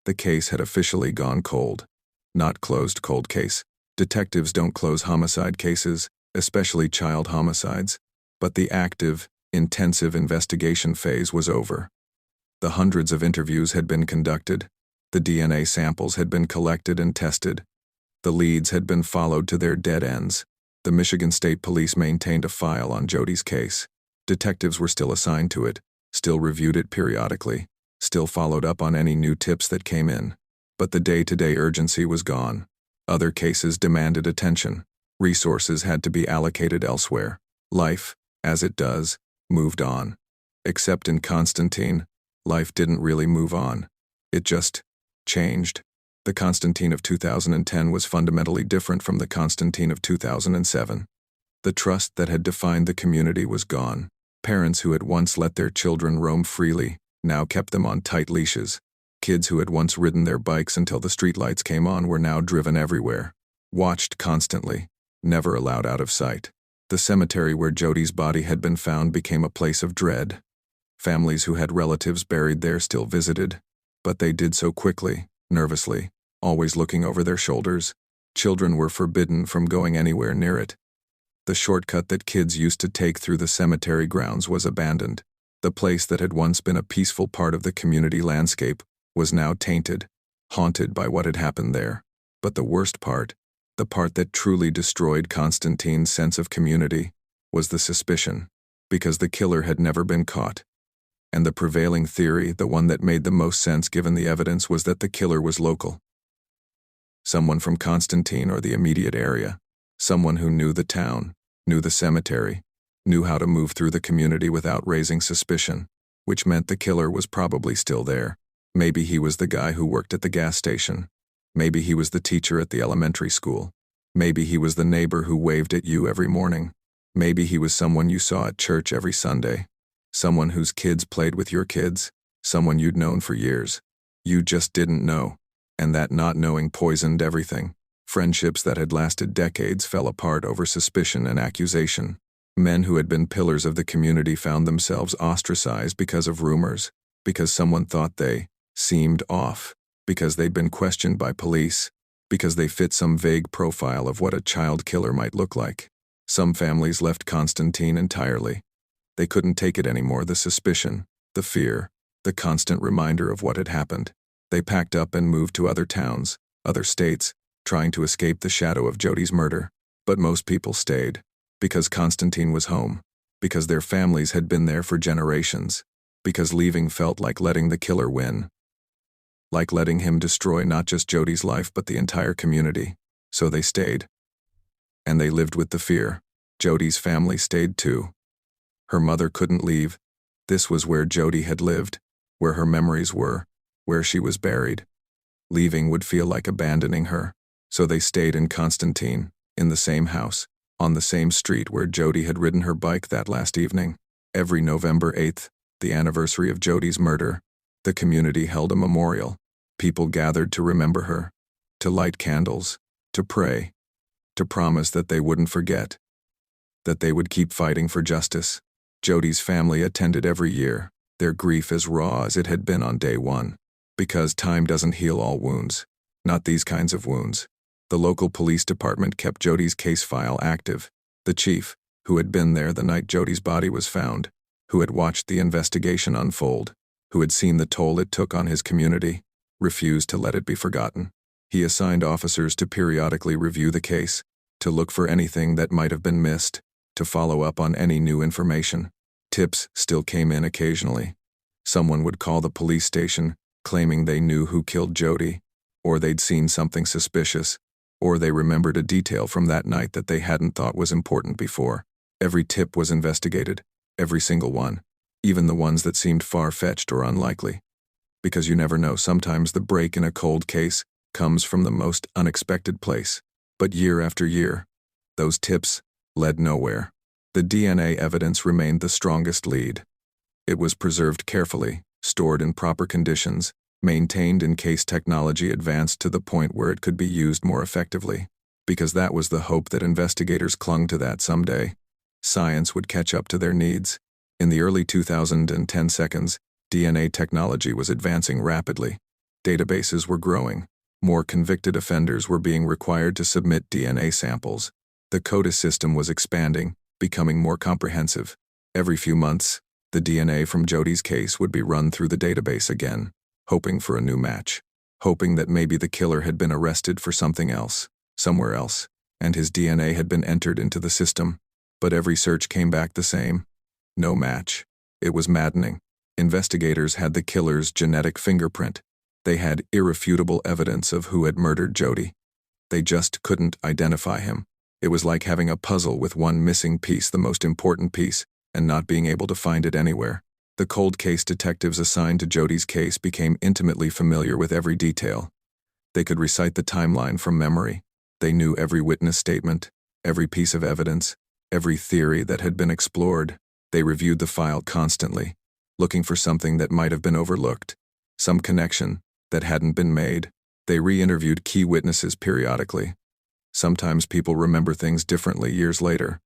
the case had officially gone cold. Not closed cold case. Detectives don't close homicide cases, especially child homicides. But the active, intensive investigation phase was over. The hundreds of interviews had been conducted. The DNA samples had been collected and tested. The leads had been followed to their dead ends. The Michigan State Police maintained a file on Jodi's case. Detectives were still assigned to it, still reviewed it periodically, still followed up on any new tips that came in. But the day-to-day urgency was gone. Other cases demanded attention. Resources had to be allocated elsewhere. Life, as it does, moved on. Except in Constantine, life didn't really move on. It just changed. The Constantine of 2010 was fundamentally different from the Constantine of 2007. The trust that had defined the community was gone. Parents who had once let their children roam freely now kept them on tight leashes. Kids who had once ridden their bikes until the streetlights came on were now driven everywhere, watched constantly, never allowed out of sight. The cemetery where Jodi's body had been found became a place of dread. Families who had relatives buried there still visited, but they did so quickly, nervously, always looking over their shoulders. Children were forbidden from going anywhere near it. The shortcut that kids used to take through the cemetery grounds was abandoned. The place that had once been a peaceful part of the community landscape was now tainted, haunted by what had happened there. But the worst part, the part that truly destroyed Constantine's sense of community, was the suspicion, because the killer had never been caught. And the prevailing theory, the one that made the most sense given the evidence, was that the killer was local. Someone from Constantine or the immediate area. Someone who knew the town, knew the cemetery, knew how to move through the community without raising suspicion, which meant the killer was probably still there. Maybe he was the guy who worked at the gas station. Maybe he was the teacher at the elementary school. Maybe he was the neighbor who waved at you every morning. Maybe he was someone you saw at church every Sunday. Someone whose kids played with your kids. Someone you'd known for years. You just didn't know. And that not knowing poisoned everything. Friendships that had lasted decades fell apart over suspicion and accusation. Men who had been pillars of the community found themselves ostracized because of rumors, because someone thought they seemed off, because they'd been questioned by police, because they fit some vague profile of what a child killer might look like. Some families left Constantine entirely. They couldn't take it anymore, the suspicion, the fear, the constant reminder of what had happened. They packed up and moved to other towns, other states, trying to escape the shadow of Jodi's murder. But most people stayed, because Constantine was home, because their families had been there for generations, because leaving felt like letting the killer win. Like letting him destroy not just Jodi's life but the entire community. So they stayed. And they lived with the fear. Jodi's family stayed too. Her mother couldn't leave. This was where Jodi had lived, where her memories were, where she was buried. Leaving would feel like abandoning her. So they stayed in Constantine, in the same house, on the same street where Jodi had ridden her bike that last evening. Every November 8th, the anniversary of Jodi's murder, the community held a memorial. People gathered to remember her, to light candles, to pray, to promise that they wouldn't forget, that they would keep fighting for justice. Jodi's family attended every year, their grief as raw as it had been on day one. Because time doesn't heal all wounds. Not these kinds of wounds. The local police department kept Jodi's case file active. The chief, who had been there the night Jodi's body was found, who had watched the investigation unfold, who had seen the toll it took on his community, refused to let it be forgotten. He assigned officers to periodically review the case, to look for anything that might have been missed, to follow up on any new information. Tips still came in occasionally. Someone would call the police station, claiming they knew who killed Jodi, or they'd seen something suspicious, or they remembered a detail from that night that they hadn't thought was important before. Every tip was investigated, every single one, even the ones that seemed far-fetched or unlikely. Because you never know, sometimes the break in a cold case comes from the most unexpected place. But year after year, those tips led nowhere. The DNA evidence remained the strongest lead. It was preserved carefully, stored in proper conditions, maintained in case technology advanced to the point where it could be used more effectively, because that was the hope that investigators clung to, that someday science would catch up to their needs. In the early 2010s, DNA technology was advancing rapidly. Databases were growing. More convicted offenders were being required to submit DNA samples. The CODIS system was expanding, becoming more comprehensive. Every few months, the DNA from Jodi's case would be run through the database again, hoping for a new match, hoping that maybe the killer had been arrested for something else, somewhere else, and his DNA had been entered into the system. But every search came back the same. No match. It was maddening. Investigators had the killer's genetic fingerprint. They had irrefutable evidence of who had murdered Jodi. They just couldn't identify him. It was like having a puzzle with one missing piece, the most important piece, and not being able to find it anywhere. The cold case detectives assigned to Jodi's case became intimately familiar with every detail. They could recite the timeline from memory. They knew every witness statement, every piece of evidence, every theory that had been explored. They reviewed the file constantly, looking for something that might have been overlooked, some connection, that hadn't been made. They re-interviewed key witnesses periodically. Sometimes people remember things differently years later.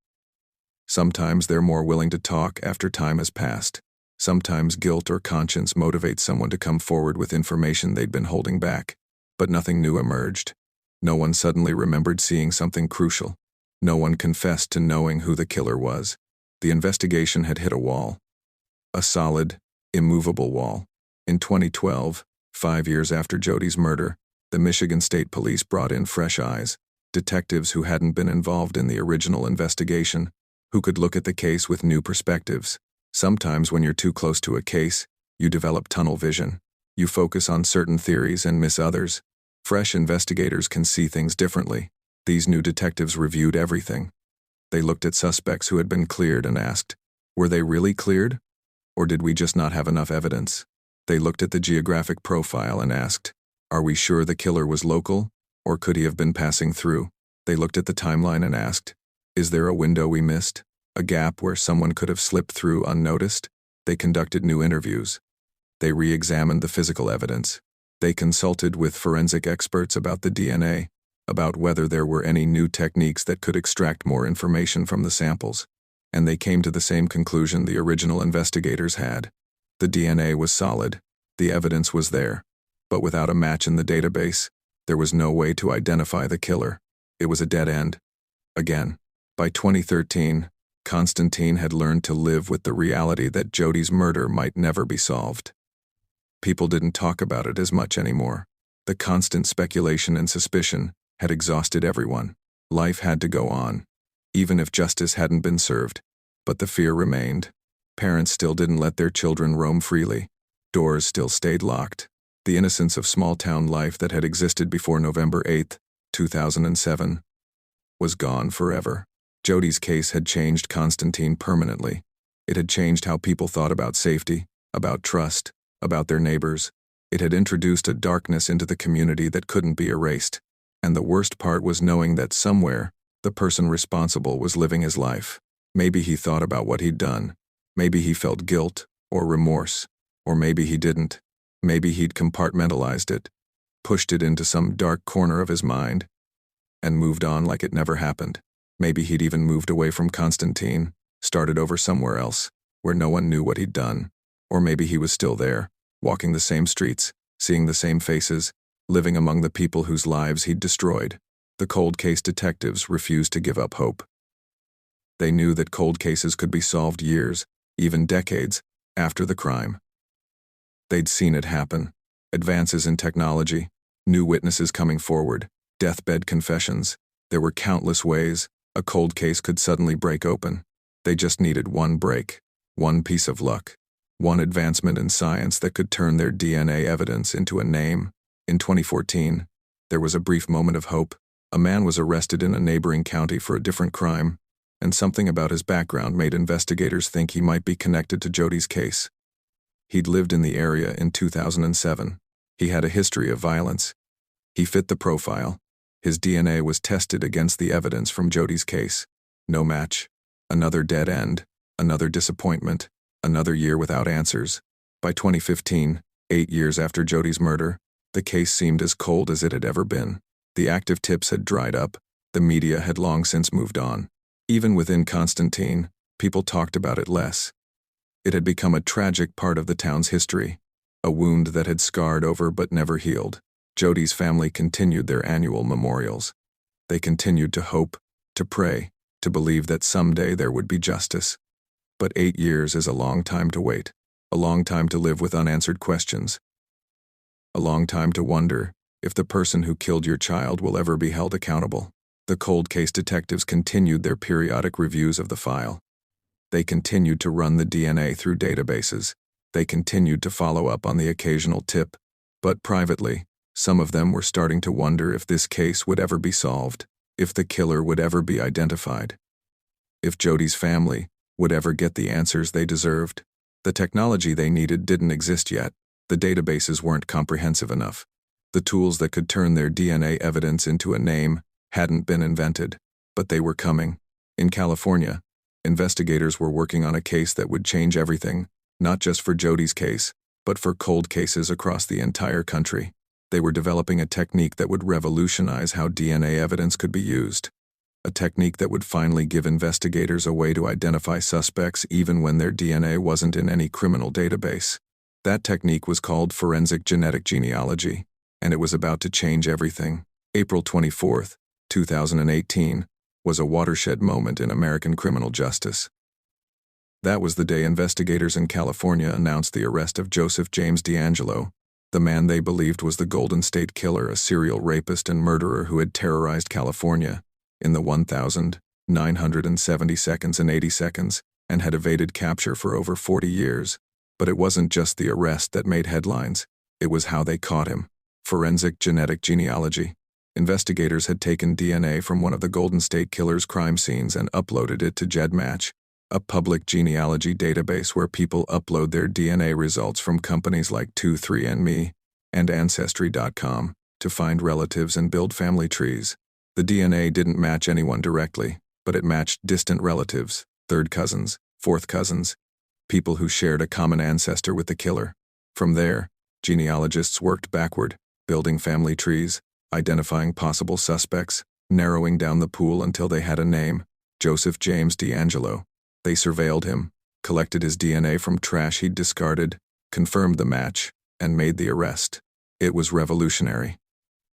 Sometimes they're more willing to talk after time has passed. Sometimes guilt or conscience motivates someone to come forward with information they'd been holding back. But nothing new emerged. No one suddenly remembered seeing something crucial. No one confessed to knowing who the killer was. The investigation had hit a wall. A solid, immovable wall. In 2012, 5 years after Jodi's murder, the Michigan State Police brought in fresh eyes, detectives who hadn't been involved in the original investigation, who could look at the case with new perspectives. Sometimes when you're too close to a case, you develop tunnel vision. You focus on certain theories and miss others. Fresh investigators can see things differently. These new detectives reviewed everything. They looked at suspects who had been cleared and asked, were they really cleared? Or did we just not have enough evidence? They looked at the geographic profile and asked, are we sure the killer was local, or could he have been passing through? They looked at the timeline and asked, is there a window we missed? A gap where someone could have slipped through unnoticed? They conducted new interviews. They re-examined the physical evidence. They consulted with forensic experts about the DNA, about whether there were any new techniques that could extract more information from the samples. And they came to the same conclusion the original investigators had. The DNA was solid. The evidence was there. But without a match in the database, there was no way to identify the killer. It was a dead end. Again, by 2013, Constantine had learned to live with the reality that Jodi's murder might never be solved. People didn't talk about it as much anymore. The constant speculation and suspicion had exhausted everyone. Life had to go on, even if justice hadn't been served. But the fear remained. Parents still didn't let their children roam freely. Doors still stayed locked. The innocence of small-town life that had existed before November 8, 2007, was gone forever. Jodi's case had changed Constantine permanently. It had changed how people thought about safety, about trust, about their neighbors. It had introduced a darkness into the community that couldn't be erased. And the worst part was knowing that somewhere, the person responsible was living his life. Maybe he thought about what he'd done. Maybe he felt guilt or remorse. Or maybe he didn't. Maybe he'd compartmentalized it, pushed it into some dark corner of his mind, and moved on like it never happened. Maybe he'd even moved away from Constantine, started over somewhere else, where no one knew what he'd done. Or maybe he was still there, walking the same streets, seeing the same faces, living among the people whose lives he'd destroyed. The cold case detectives refused to give up hope. They knew that cold cases could be solved years, even decades, after the crime. They'd seen it happen. Advances in technology, new witnesses coming forward, deathbed confessions. There were countless ways a cold case could suddenly break open. They just needed one break, one piece of luck, one advancement in science that could turn their DNA evidence into a name. In 2014, there was a brief moment of hope. A man was arrested in a neighboring county for a different crime, and something about his background made investigators think he might be connected to Jodi's case. He'd lived in the area in 2007. He had a history of violence. He fit the profile. His DNA was tested against the evidence from Jodi's case. No match. Another dead end. Another disappointment. Another year without answers. By 2015, 8 years after Jodi's murder, the case seemed as cold as it had ever been. The active tips had dried up. The media had long since moved on. Even within Constantine, people talked about it less. It had become a tragic part of the town's history, a wound that had scarred over but never healed. Jodi's family continued their annual memorials. They continued to hope, to pray, to believe that someday there would be justice. But 8 years is a long time to wait, a long time to live with unanswered questions, a long time to wonder if the person who killed your child will ever be held accountable. The cold case detectives continued their periodic reviews of the file. They continued to run the DNA through databases. They continued to follow up on the occasional tip. But privately, some of them were starting to wonder if this case would ever be solved, if the killer would ever be identified, if Jodi's family would ever get the answers they deserved. The technology they needed didn't exist yet. The databases weren't comprehensive enough. The tools that could turn their DNA evidence into a name hadn't been invented, but they were coming. In California, investigators were working on a case that would change everything, not just for Jodi's case, but for cold cases across the entire country. They were developing a technique that would revolutionize how DNA evidence could be used. A technique that would finally give investigators a way to identify suspects even when their DNA wasn't in any criminal database. That technique was called forensic genetic genealogy, and it was about to change everything. April 24, 2018, was a watershed moment in American criminal justice. That was the day investigators in California announced the arrest of Joseph James DeAngelo, the man they believed was the Golden State Killer, a serial rapist and murderer who had terrorized California in the 1,970 seconds and 80 seconds and had evaded capture for over 40 years. But it wasn't just the arrest that made headlines, it was how they caught him. Forensic genetic genealogy. Investigators had taken DNA from one of the Golden State Killer's crime scenes and uploaded it to GEDmatch, a public genealogy database where people upload their DNA results from companies like 23andMe and Ancestry.com to find relatives and build family trees. The DNA didn't match anyone directly, but it matched distant relatives, third cousins, fourth cousins, people who shared a common ancestor with the killer. From there, genealogists worked backward, building family trees, identifying possible suspects, narrowing down the pool until they had a name, Joseph James DeAngelo. They surveilled him, collected his DNA from trash he'd discarded, confirmed the match, and made the arrest. It was revolutionary.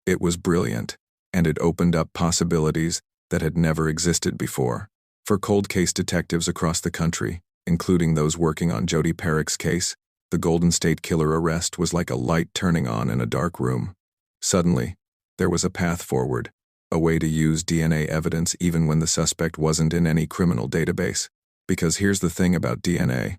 It was brilliant, and it opened up possibilities that had never existed before. For cold case detectives across the country, including those working on Jodi Parrack's case, the Golden State Killer arrest was like a light turning on in a dark room. Suddenly, there was a path forward, a way to use DNA evidence even when the suspect wasn't in any criminal database. Because here's the thing about DNA.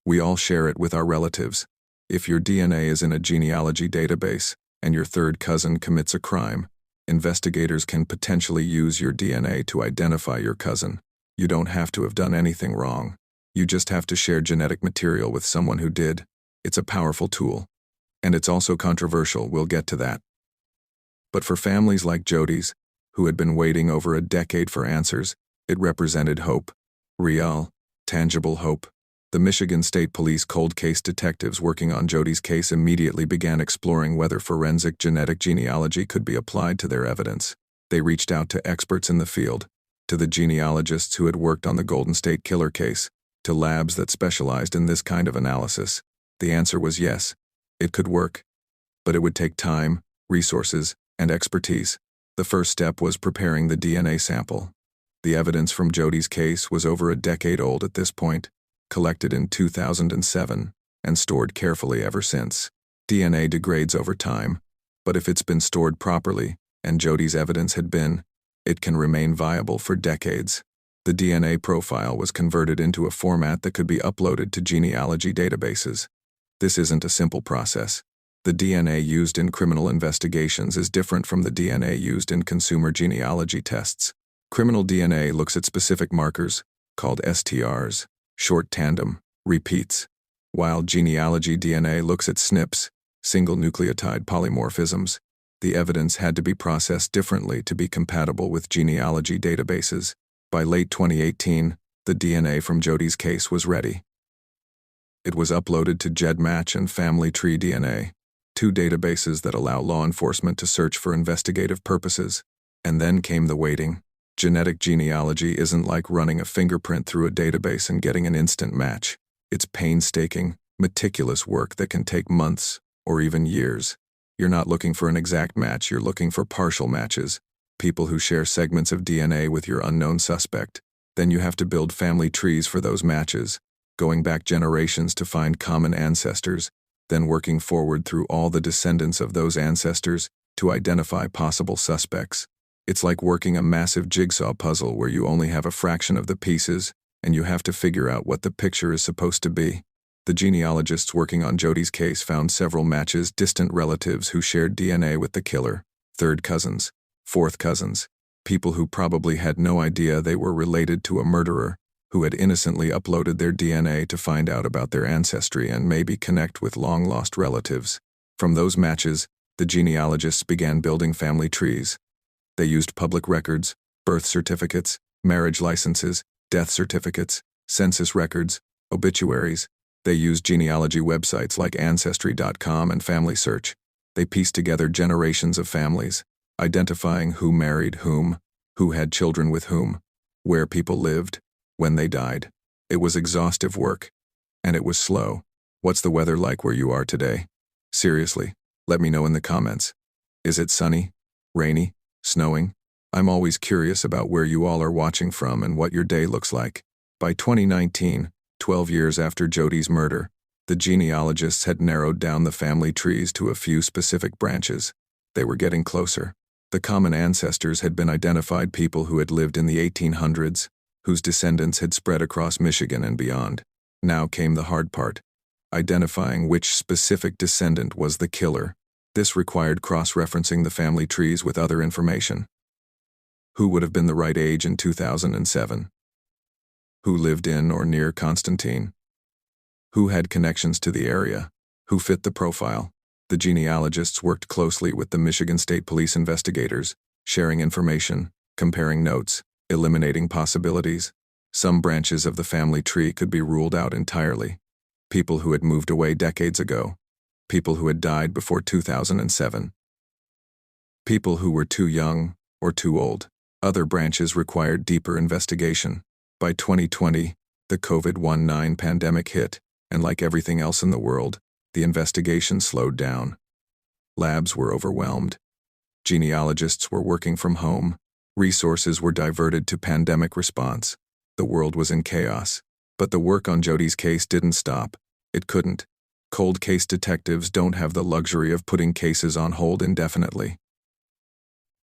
We all share it with our relatives. If your DNA is in a genealogy database and your third cousin commits a crime, investigators can potentially use your DNA to identify your cousin. You don't have to have done anything wrong. You just have to share genetic material with someone who did. It's a powerful tool. And it's also controversial, we'll get to that. But for families like Jodi's, who had been waiting over a decade for answers, it represented hope. Real, tangible hope. The Michigan State Police cold case detectives working on Jodi's case immediately began exploring whether forensic genetic genealogy could be applied to their evidence. They reached out to experts in the field, to the genealogists who had worked on the Golden State Killer case, to labs that specialized in this kind of analysis. The answer was yes, it could work. But it would take time, resources, and expertise. The first step was preparing the DNA sample. The evidence from Jodi's case was over a decade old at this point, collected in 2007, and stored carefully ever since. DNA degrades over time, but if it's been stored properly, and Jodi's evidence had been, it can remain viable for decades. The DNA profile was converted into a format that could be uploaded to genealogy databases. This isn't a simple process. The DNA used in criminal investigations is different from the DNA used in consumer genealogy tests. Criminal DNA looks at specific markers, called STRs, short tandem, repeats, while genealogy DNA looks at SNPs, single nucleotide polymorphisms. The evidence had to be processed differently to be compatible with genealogy databases. By late 2018, the DNA from Jodi's case was ready. It was uploaded to GEDmatch and Family Tree DNA, two databases that allow law enforcement to search for investigative purposes. And then came the waiting. Genetic genealogy isn't like running a fingerprint through a database and getting an instant match. It's painstaking, meticulous work that can take months, or even years. You're not looking for an exact match, you're looking for partial matches, people who share segments of DNA with your unknown suspect. Then you have to build family trees for those matches, going back generations to find common ancestors, then working forward through all the descendants of those ancestors to identify possible suspects. It's like working a massive jigsaw puzzle where you only have a fraction of the pieces, and you have to figure out what the picture is supposed to be. The genealogists working on Jodi's case found several matches, distant relatives who shared DNA with the killer, third cousins, fourth cousins, people who probably had no idea they were related to a murderer, who had innocently uploaded their DNA to find out about their ancestry and maybe connect with long-lost relatives. From those matches, the genealogists began building family trees. They used public records, birth certificates, marriage licenses, death certificates, census records, obituaries, They used genealogy websites like Ancestry.com and Family Search. They pieced together generations of families, identifying who married whom, who had children with whom, where people lived, when they died. It was exhaustive work. And it was slow. What's the weather like where you are today? Seriously, let me know in the comments. Is it sunny? Rainy? Snowing? I'm always curious about where you all are watching from and what your day looks like. By 2019, 12 years after Jodi's murder, the genealogists had narrowed down the family trees to a few specific branches. They were getting closer. The common ancestors had been identified, people who had lived in the 1800s, whose descendants had spread across Michigan and beyond. Now came the hard part: identifying which specific descendant was the killer. This required cross-referencing the family trees with other information. Who would have been the right age in 2007? Who lived in or near Constantine? Who had connections to the area? Who fit the profile? The genealogists worked closely with the Michigan State Police investigators, sharing information, comparing notes, eliminating possibilities. Some branches of the family tree could be ruled out entirely. People who had moved away decades ago. People who had died before 2007. People who were too young or too old. Other branches required deeper investigation. By 2020, the COVID-19 pandemic hit, and like everything else in the world, the investigation slowed down. Labs were overwhelmed. Genealogists were working from home. Resources were diverted to pandemic response. The world was in chaos. But the work on Jodi's case didn't stop. It couldn't. Cold case detectives don't have the luxury of putting cases on hold indefinitely.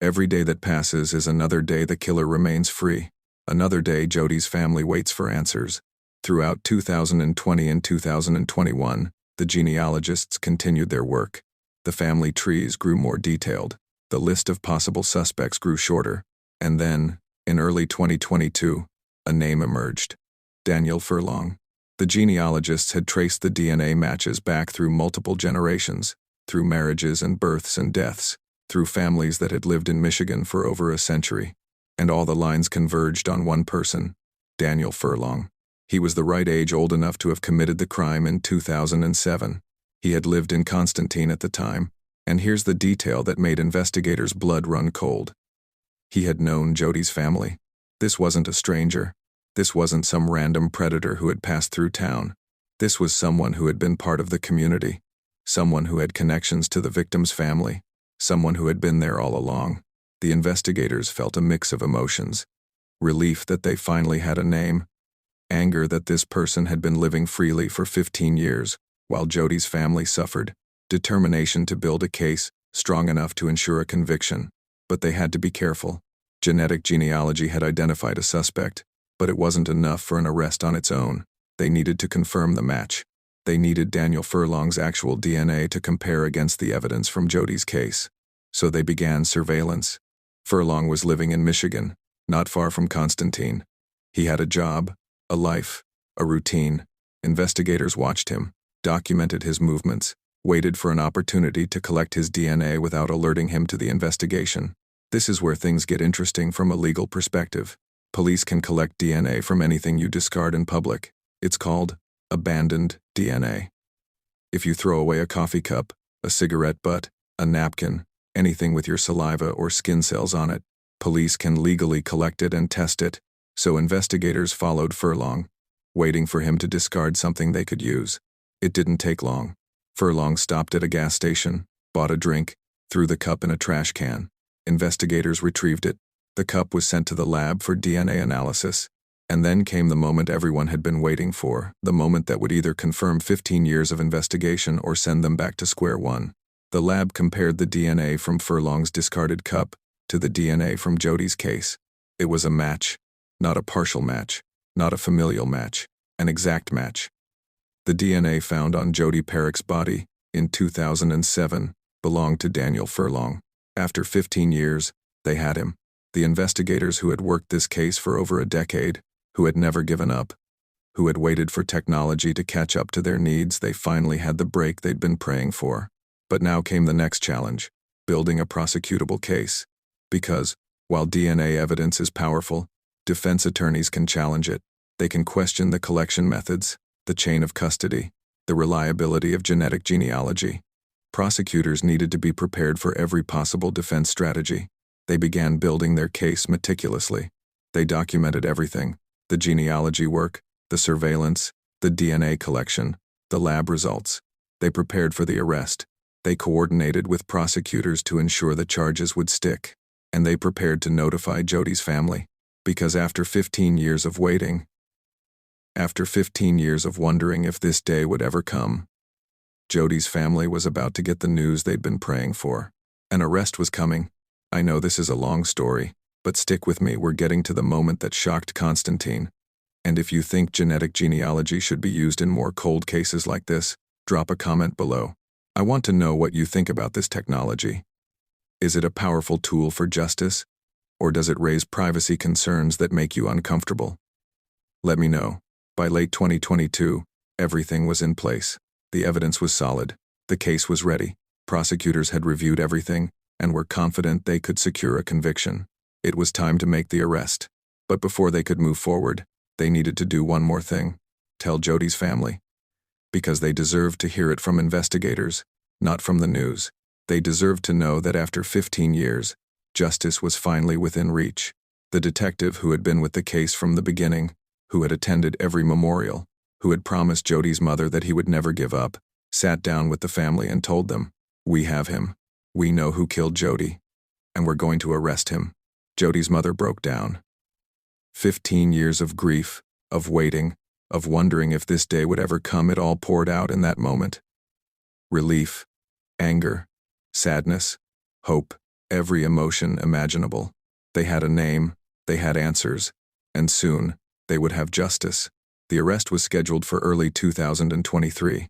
Every day that passes is another day the killer remains free. Another day Jodi's family waits for answers. Throughout 2020 and 2021, the genealogists continued their work. The family trees grew more detailed. The list of possible suspects grew shorter. And then, in early 2022, a name emerged: Daniel Furlong. The genealogists had traced the DNA matches back through multiple generations, through marriages and births and deaths, through families that had lived in Michigan for over a century. And all the lines converged on one person: Daniel Furlong. He was the right age, old enough to have committed the crime in 2007. He had lived in Constantine at the time, and here's the detail that made investigators' blood run cold. He had known Jodi's family. This wasn't a stranger. This wasn't some random predator who had passed through town. This was someone who had been part of the community, someone who had connections to the victim's family, someone who had been there all along. The investigators felt a mix of emotions: relief that they finally had a name, anger that this person had been living freely for 15 years, while Jodi's family suffered, determination to build a case strong enough to ensure a conviction. But they had to be careful. Genetic genealogy had identified a suspect, but it wasn't enough for an arrest on its own. They needed to confirm the match. They needed Daniel Furlong's actual DNA to compare against the evidence from Jodi's case. So they began surveillance. Furlong was living in Michigan, not far from Constantine. He had a job, a life, a routine. Investigators watched him, documented his movements, waited for an opportunity to collect his DNA without alerting him to the investigation. This is where things get interesting from a legal perspective. Police can collect DNA from anything you discard in public. It's called abandoned DNA. If you throw away a coffee cup, a cigarette butt, a napkin, anything with your saliva or skin cells on it, police can legally collect it and test it. So investigators followed Furlong, waiting for him to discard something they could use. It didn't take long. Furlong stopped at a gas station, bought a drink, threw the cup in a trash can. Investigators retrieved it. The cup was sent to the lab for DNA analysis. And then came the moment everyone had been waiting for, the moment that would either confirm 15 years of investigation or send them back to square one. The lab compared the DNA from Furlong's discarded cup to the DNA from Jodi's case. It was a match, not a partial match, not a familial match, an exact match. The DNA found on Jodi Parrack's body in 2007 belonged to Daniel Furlong. After 15 years, they had him. The investigators who had worked this case for over a decade, who had never given up, who had waited for technology to catch up to their needs, they finally had the break they'd been praying for. But now came the next challenge: building a prosecutable case. Because, while DNA evidence is powerful, defense attorneys can challenge it. They can question the collection methods. the chain of custody, the reliability of genetic genealogy. Prosecutors needed to be prepared for every possible defense strategy. They began building their case meticulously. They documented everything: the genealogy work, the surveillance, the DNA collection, the lab results. They prepared for the arrest. They coordinated with prosecutors to ensure the charges would stick. And they prepared to notify Jodi's family. Because after 15 years of waiting, after 15 years of wondering if this day would ever come, Jodi's family was about to get the news they'd been praying for. An arrest was coming. I know this is a long story, but stick with me, we're getting to the moment that shocked Constantine. And if you think genetic genealogy should be used in more cold cases like this, drop a comment below. I want to know what you think about this technology. Is it a powerful tool for justice, or does it raise privacy concerns that make you uncomfortable? Let me know. By late 2022, everything was in place. The evidence was solid. The case was ready. Prosecutors had reviewed everything and were confident they could secure a conviction. It was time to make the arrest. But before they could move forward, they needed to do one more thing: tell Jodi's family. Because they deserved to hear it from investigators, not from the news. They deserved to know that after 15 years, justice was finally within reach. The detective who had been with the case from the beginning, who had attended every memorial, who had promised Jodi's mother that he would never give up, sat down with the family and told them, "We have him. We know who killed Jodi, and we're going to arrest him." Jodi's mother broke down. 15 years of grief, of waiting, of wondering if this day would ever come, it all poured out in that moment. Relief, anger, sadness, hope, every emotion imaginable. They had a name, they had answers, and soon, they would have justice. The arrest was scheduled for early 2023.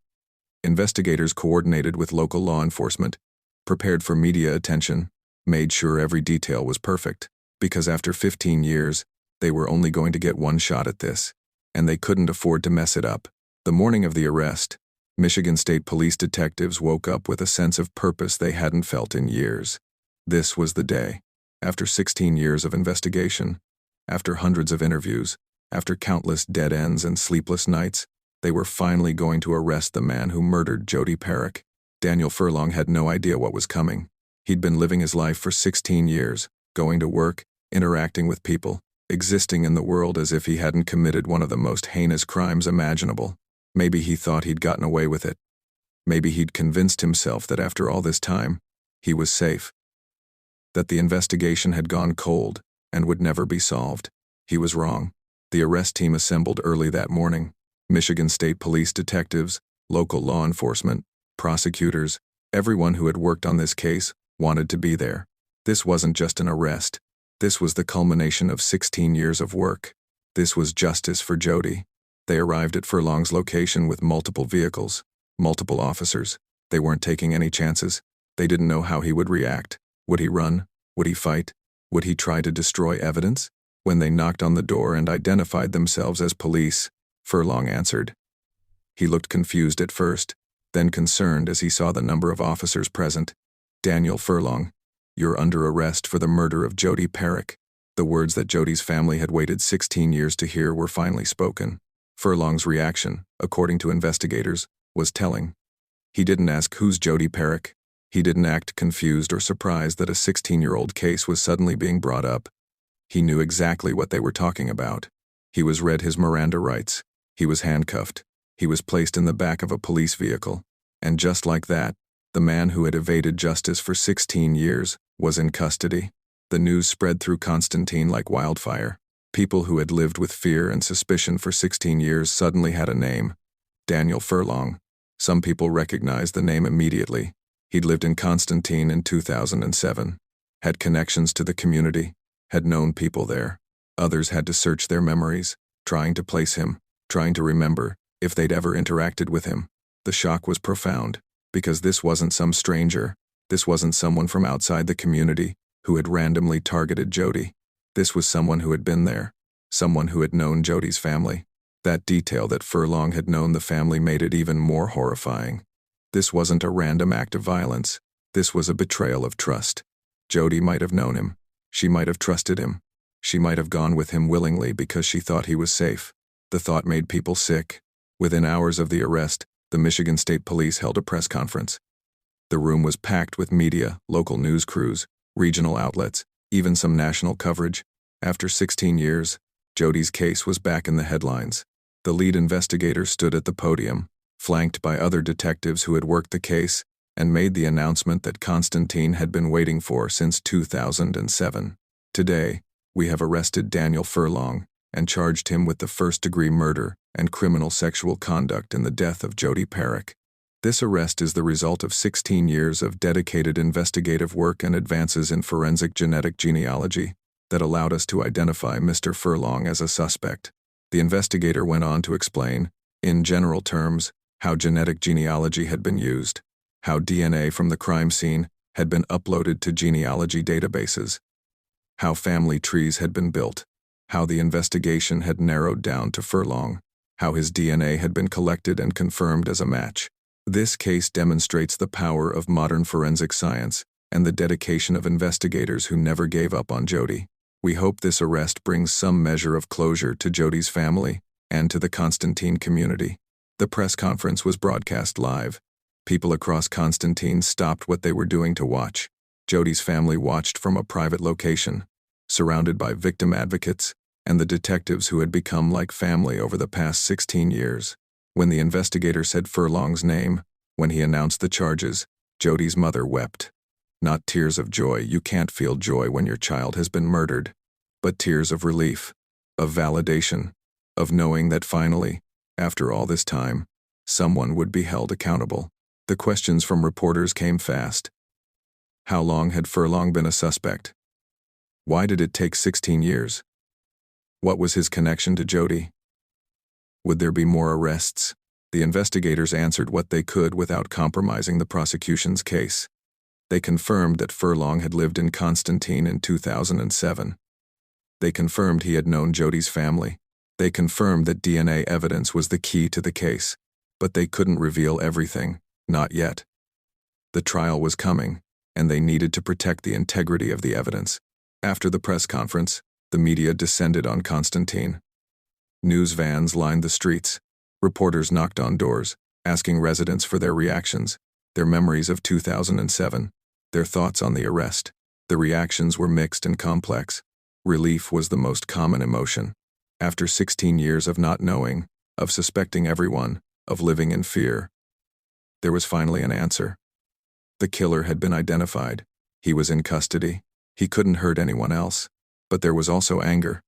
Investigators coordinated with local law enforcement, prepared for media attention, made sure every detail was perfect, because after 15 years, they were only going to get one shot at this, and they couldn't afford to mess it up. The morning of the arrest, Michigan State Police detectives woke up with a sense of purpose they hadn't felt in years. This was the day. After 16 years of investigation, after hundreds of interviews, after countless dead ends and sleepless nights, they were finally going to arrest the man who murdered Jodi Parrack. Daniel Furlong had no idea what was coming. He'd been living his life for 16 years, going to work, interacting with people, existing in the world as if he hadn't committed one of the most heinous crimes imaginable. Maybe he thought he'd gotten away with it. Maybe he'd convinced himself that after all this time, he was safe. That the investigation had gone cold and would never be solved. He was wrong. The arrest team assembled early that morning. Michigan State Police detectives, local law enforcement, prosecutors, everyone who had worked on this case wanted to be there. This wasn't just an arrest. This was the culmination of 16 years of work. This was justice for Jodi. They arrived at Furlong's location with multiple vehicles, multiple officers. They weren't taking any chances. They didn't know how he would react. Would he run? Would he fight? Would he try to destroy evidence? When they knocked on the door and identified themselves as police, Furlong answered. He looked confused at first, then concerned as he saw the number of officers present. "Daniel Furlong, you're under arrest for the murder of Jodi Parrack." The words that Jodi's family had waited 16 years to hear were finally spoken. Furlong's reaction, according to investigators, was telling. He didn't ask, "Who's Jodi Parrack?" He didn't act confused or surprised that a 16-year-old case was suddenly being brought up. He knew exactly what they were talking about. He was read his Miranda rights. He was handcuffed. He was placed in the back of a police vehicle. And just like that, the man who had evaded justice for 16 years was in custody. The news spread through Constantine like wildfire. People who had lived with fear and suspicion for 16 years suddenly had a name: Daniel Furlong. Some people recognized the name immediately. He'd lived in Constantine in 2007, had connections to the community, had known people there. Others had to search their memories, trying to place him, trying to remember if they'd ever interacted with him. The shock was profound, because this wasn't some stranger. This wasn't someone from outside the community who had randomly targeted Jodi. This was someone who had been there, someone who had known Jodi's family. That detail that Furlong had known the family made it even more horrifying. This wasn't a random act of violence. This was a betrayal of trust. Jodi might have known him. She might have trusted him. She might have gone with him willingly because she thought he was safe. The thought made people sick. Within hours of the arrest, the Michigan State Police held a press conference. The room was packed with media, local news crews, regional outlets, even some national coverage. After 16 years, Jodi's case was back in the headlines. The lead investigator stood at the podium, flanked by other detectives who had worked the case, and made the announcement that Constantine had been waiting for since 2007. Today, we have arrested Daniel Furlong and charged him with the first-degree murder and criminal sexual conduct in the death of Jodi Parrack. This arrest is the result of 16 years of dedicated investigative work and advances in forensic genetic genealogy that allowed us to identify Mr. Furlong as a suspect. The investigator went on to explain, in general terms, how genetic genealogy had been used, how DNA from the crime scene had been uploaded to genealogy databases, how family trees had been built, how the investigation had narrowed down to Furlong, how his DNA had been collected and confirmed as a match. This case demonstrates the power of modern forensic science and the dedication of investigators who never gave up on Jodi. We hope this arrest brings some measure of closure to Jodi's family and to the Constantine community. The press conference was broadcast live. People across Constantine stopped what they were doing to watch. Jodi's family watched from a private location, surrounded by victim advocates and the detectives who had become like family over the past 16 years. When the investigator said Furlong's name, when he announced the charges, Jodi's mother wept. Not tears of joy, you can't feel joy when your child has been murdered, but tears of relief, of validation, of knowing that finally, after all this time, someone would be held accountable. The questions from reporters came fast. How long had Furlong been a suspect? Why did it take 16 years? What was his connection to Jodi? Would there be more arrests? The investigators answered what they could without compromising the prosecution's case. They confirmed that Furlong had lived in Constantine in 2007. They confirmed he had known Jodi's family. They confirmed that DNA evidence was the key to the case. But they couldn't reveal everything, not yet. The trial was coming, and they needed to protect the integrity of the evidence. After the press conference, the media descended on Constantine. News vans lined the streets. Reporters knocked on doors, asking residents for their reactions, their memories of 2007, their thoughts on the arrest. The reactions were mixed and complex. Relief was the most common emotion. After 16 years of not knowing, of suspecting everyone, of living in fear, there was finally an answer. The killer had been identified. He was in custody. He couldn't hurt anyone else. But there was also anger.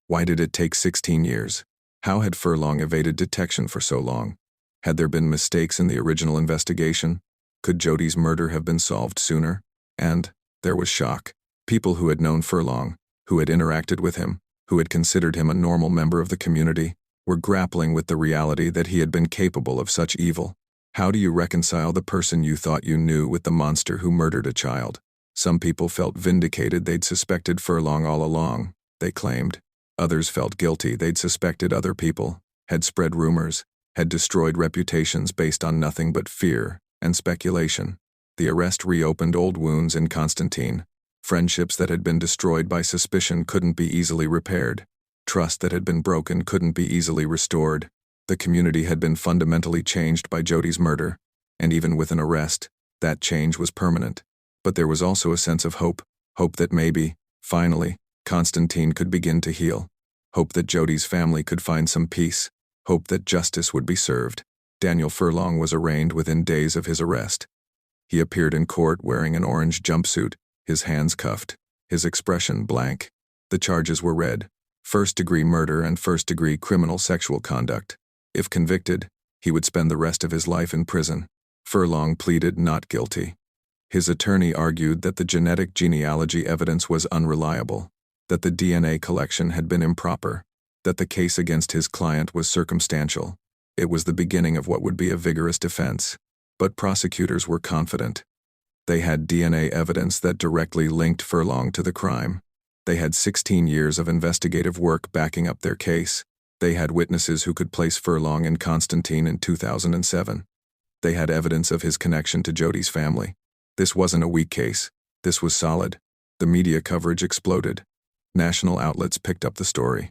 Why did it take 16 years? How had Furlong evaded detection for so long? Had there been mistakes in the original investigation? Could Jodi's murder have been solved sooner? And there was shock. People who had known Furlong, who had interacted with him, who had considered him a normal member of the community, were grappling with the reality that he had been capable of such evil. How do you reconcile the person you thought you knew with the monster who murdered a child? Some people felt vindicated they'd suspected Furlong all along, they claimed. Others felt guilty they'd suspected other people, had spread rumors, had destroyed reputations based on nothing but fear and speculation. The arrest reopened old wounds in Constantine. Friendships that had been destroyed by suspicion couldn't be easily repaired. Trust that had been broken couldn't be easily restored. The community had been fundamentally changed by Jodi's murder, and even with an arrest, that change was permanent. But there was also a sense of hope that maybe, finally, Constantine could begin to heal. Hope that Jodi's family could find some peace. Hope that justice would be served. Daniel Furlong was arraigned within days of his arrest. He appeared in court wearing an orange jumpsuit, his hands cuffed, his expression blank. The charges were read: first-degree murder and first-degree criminal sexual conduct. If convicted, he would spend the rest of his life in prison. Furlong pleaded not guilty. His attorney argued that the genetic genealogy evidence was unreliable, that the DNA collection had been improper, that the case against his client was circumstantial. It was the beginning of what would be a vigorous defense. But prosecutors were confident. They had DNA evidence that directly linked Furlong to the crime. They had 16 years of investigative work backing up their case. They had witnesses who could place Furlong in Constantine in 2007. They had evidence of his connection to Jodi's family. This wasn't a weak case. This was solid. The media coverage exploded. National outlets picked up the story.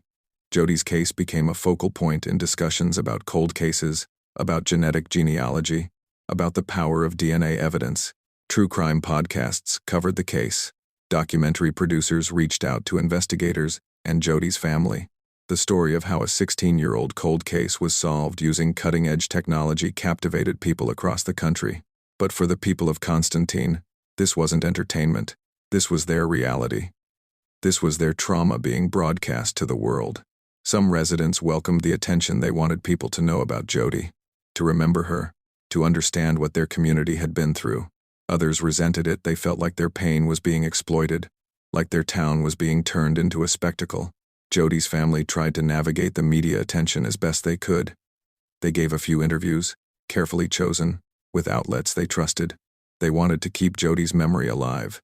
Jodi's case became a focal point in discussions about cold cases, about genetic genealogy, about the power of DNA evidence. True crime podcasts covered the case. Documentary producers reached out to investigators and Jodi's family. The story of how a 16-year-old cold case was solved using cutting-edge technology captivated people across the country. But for the people of Constantine, this wasn't entertainment. This was their reality. This was their trauma being broadcast to the world. Some residents welcomed the attention they wanted people to know about Jodi, to remember her, to understand what their community had been through. Others resented it. They felt like their pain was being exploited, like their town was being turned into a spectacle. Jodi's family tried to navigate the media attention as best they could. They gave a few interviews, carefully chosen, with outlets they trusted. They wanted to keep Jodi's memory alive,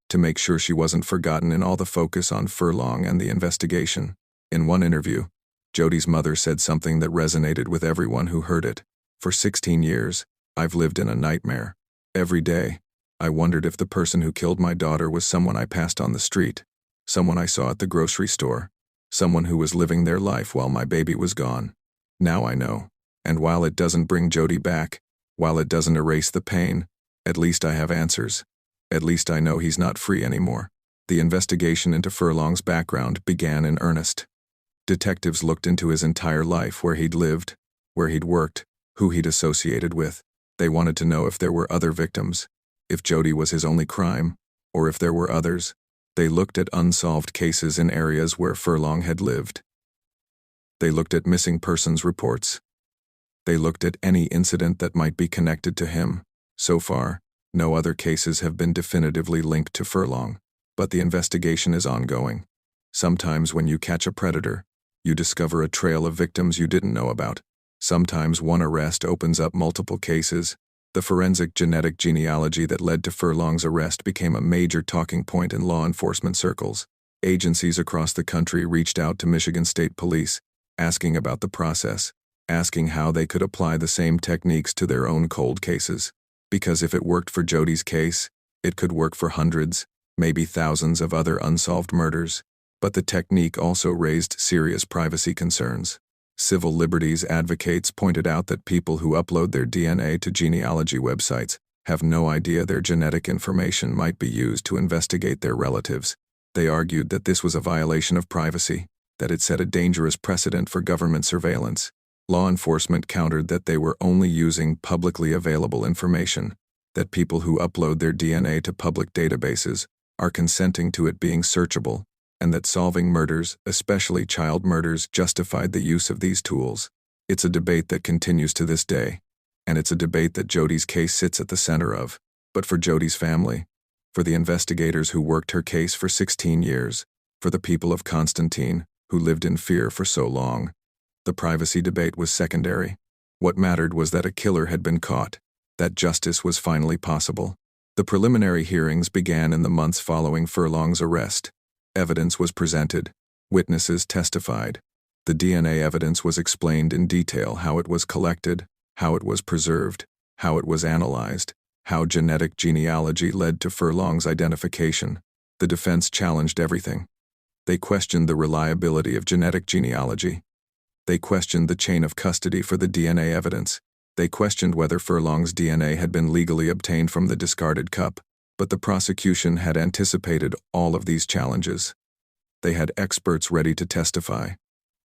to make sure she wasn't forgotten in all the focus on Furlong and the investigation. In one interview, Jodi's mother said something that resonated with everyone who heard it. For 16 years, I've lived in a nightmare. Every day, I wondered if the person who killed my daughter was someone I passed on the street, someone I saw at the grocery store, someone who was living their life while my baby was gone. Now I know, and while it doesn't bring Jodi back, while it doesn't erase the pain, at least I have answers. At least I know he's not free anymore. The investigation into Furlong's background began in earnest. Detectives looked into his entire life, where he'd lived, where he'd worked, who he'd associated with. They wanted to know if there were other victims, if Jodi was his only crime, or if there were others. They looked at unsolved cases in areas where Furlong had lived. They looked at missing persons reports. They looked at any incident that might be connected to him. So far, no other cases have been definitively linked to Furlong, but the investigation is ongoing. Sometimes when you catch a predator, you discover a trail of victims you didn't know about. Sometimes one arrest opens up multiple cases. The forensic genetic genealogy that led to Furlong's arrest became a major talking point in law enforcement circles. Agencies across the country reached out to Michigan State Police, asking about the process, asking how they could apply the same techniques to their own cold cases. Because if it worked for Jodi's case, it could work for hundreds, maybe thousands of other unsolved murders. But the technique also raised serious privacy concerns. Civil liberties advocates pointed out that people who upload their DNA to genealogy websites have no idea their genetic information might be used to investigate their relatives. They argued that this was a violation of privacy, that it set a dangerous precedent for government surveillance. Law enforcement countered that they were only using publicly available information, that people who upload their DNA to public databases are consenting to it being searchable, and that solving murders, especially child murders, justified the use of these tools. It's a debate that continues to this day, and it's a debate that Jodi's case sits at the center of. But for Jodi's family, for the investigators who worked her case for 16 years, for the people of Constantine, who lived in fear for so long, the privacy debate was secondary. What mattered was that a killer had been caught, that justice was finally possible. The preliminary hearings began in the months following Furlong's arrest. Evidence was presented. Witnesses testified. The DNA evidence was explained in detail: how it was collected, how it was preserved, how it was analyzed, how genetic genealogy led to Furlong's identification. The defense challenged everything. They questioned the reliability of genetic genealogy. They questioned the chain of custody for the DNA evidence. They questioned whether Furlong's DNA had been legally obtained from the discarded cup. But the prosecution had anticipated all of these challenges. They had experts ready to testify.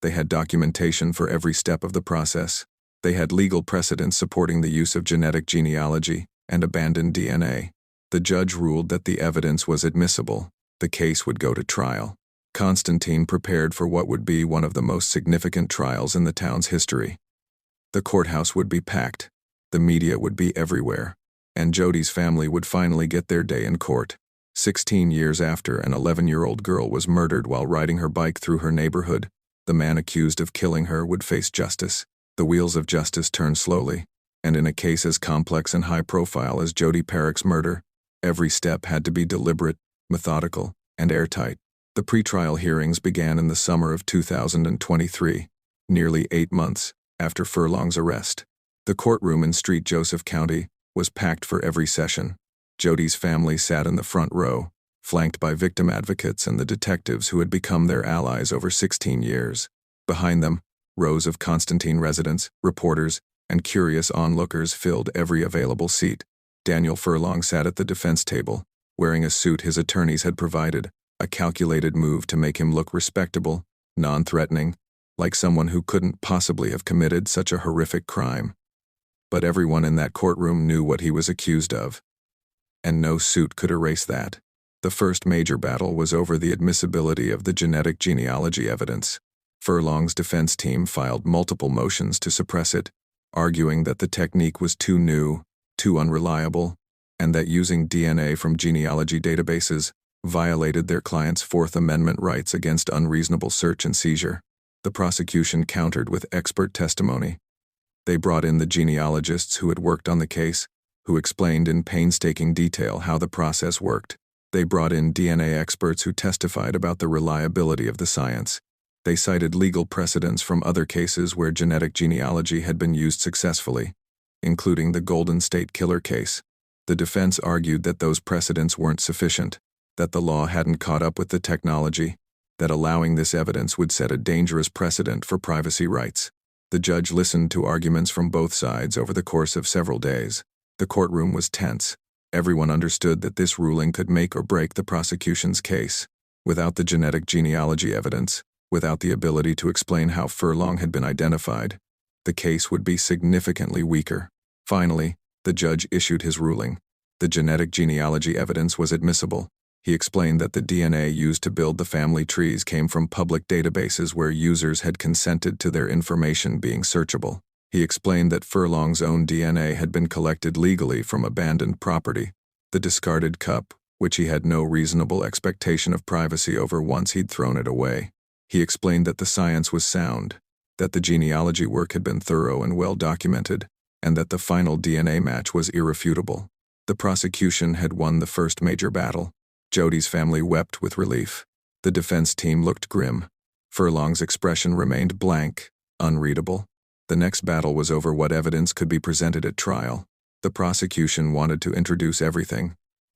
They had documentation for every step of the process. They had legal precedents supporting the use of genetic genealogy and abandoned DNA. The judge ruled that the evidence was admissible. The case would go to trial. Constantine prepared for what would be one of the most significant trials in the town's history. The courthouse would be packed. The media would be everywhere. And Jodi's family would finally get their day in court. 16 years after an 11-year-old girl was murdered while riding her bike through her neighborhood, the man accused of killing her would face justice. The wheels of justice turned slowly, and in a case as complex and high-profile as Jodi Parrack's murder, every step had to be deliberate, methodical, and airtight. The pretrial hearings began in the summer of 2023, nearly 8 months after Furlong's arrest. The courtroom in St. Joseph County was packed for every session. Jodi's family sat in the front row, flanked by victim advocates and the detectives who had become their allies over 16 years. Behind them, rows of Constantine residents, reporters, and curious onlookers filled every available seat. Daniel Furlong sat at the defense table, wearing a suit his attorneys had provided, a calculated move to make him look respectable, non-threatening, like someone who couldn't possibly have committed such a horrific crime. But everyone in that courtroom knew what he was accused of. And no suit could erase that. The first major battle was over the admissibility of the genetic genealogy evidence. Furlong's defense team filed multiple motions to suppress it, arguing that the technique was too new, too unreliable, and that using DNA from genealogy databases violated their client's Fourth Amendment rights against unreasonable search and seizure. The prosecution countered with expert testimony. They brought in the genealogists who had worked on the case, who explained in painstaking detail how the process worked. They brought in DNA experts who testified about the reliability of the science. They cited legal precedents from other cases where genetic genealogy had been used successfully, including the Golden State Killer case. The defense argued that those precedents weren't sufficient, that the law hadn't caught up with the technology, that allowing this evidence would set a dangerous precedent for privacy rights. The judge listened to arguments from both sides over the course of several days. The courtroom was tense. Everyone understood that this ruling could make or break the prosecution's case. Without the genetic genealogy evidence, without the ability to explain how Furlong had been identified, the case would be significantly weaker. Finally, the judge issued his ruling. The genetic genealogy evidence was admissible. He explained that the DNA used to build the family trees came from public databases where users had consented to their information being searchable. He explained that Furlong's own DNA had been collected legally from abandoned property, the discarded cup, which he had no reasonable expectation of privacy over once he'd thrown it away. He explained that the science was sound, that the genealogy work had been thorough and well documented, and that the final DNA match was irrefutable. The prosecution had won the first major battle. Jodi's family wept with relief. The defense team looked grim. Furlong's expression remained blank, unreadable. The next battle was over what evidence could be presented at trial. The prosecution wanted to introduce everything: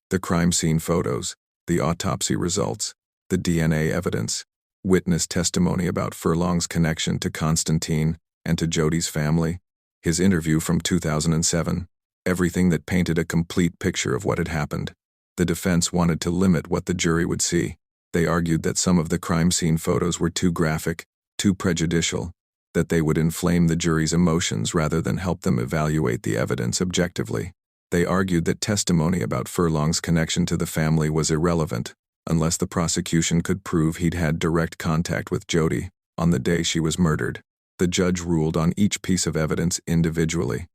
the crime scene photos, the autopsy results, the DNA evidence, witness testimony about Furlong's connection to Constantine and to Jodi's family, his interview from 2007, everything that painted a complete picture of what had happened. The defense wanted to limit what the jury would see. They argued that some of the crime scene photos were too graphic, too prejudicial, that they would inflame the jury's emotions rather than help them evaluate the evidence objectively. They argued that testimony about Furlong's connection to the family was irrelevant, unless the prosecution could prove he'd had direct contact with Jodi on the day she was murdered. The judge ruled on each piece of evidence individually.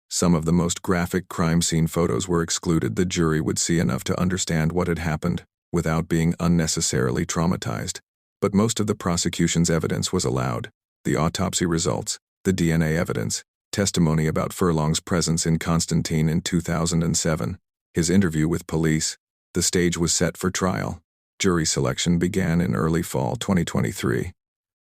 Some of the most graphic crime scene photos were excluded. The jury would see enough to understand what had happened, without being unnecessarily traumatized. But most of the prosecution's evidence was allowed: the autopsy results, the DNA evidence, testimony about Furlong's presence in Constantine in 2007, his interview with police. The stage was set for trial. Jury selection began in early fall 2023.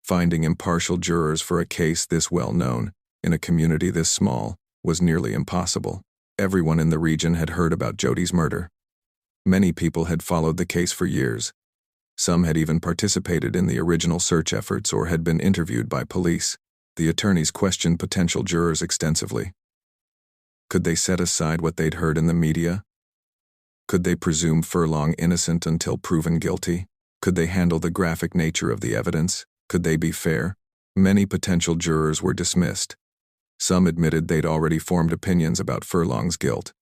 Finding impartial jurors for a case this well-known, in a community this small, was nearly impossible. Everyone in the region had heard about Jodi's murder. Many people had followed the case for years. Some had even participated in the original search efforts or had been interviewed by police. The attorneys questioned potential jurors extensively. Could they set aside what they'd heard in the media? Could they presume Furlong innocent until proven guilty? Could they handle the graphic nature of the evidence? Could they be fair? Many potential jurors were dismissed. Some admitted they'd already formed opinions about Furlong's guilt.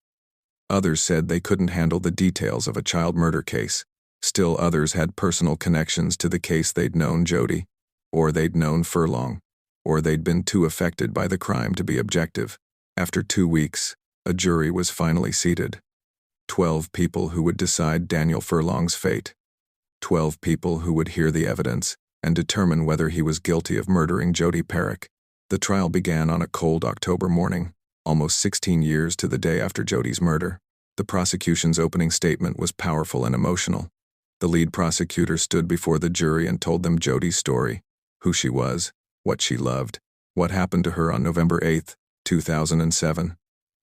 Others said they couldn't handle the details of a child murder case. Still others had personal connections to the case. They'd known Jodi, or they'd known Furlong, or they'd been too affected by the crime to be objective. After 2 weeks, a jury was finally seated. 12 people who would decide Daniel Furlong's fate. 12 people who would hear the evidence and determine whether he was guilty of murdering Jodi Parrack. The trial began on a cold October morning, almost 16 years to the day after Jodi's murder. The prosecution's opening statement was powerful and emotional. The lead prosecutor stood before the jury and told them Jodi's story, who she was, what she loved, what happened to her on November 8, 2007,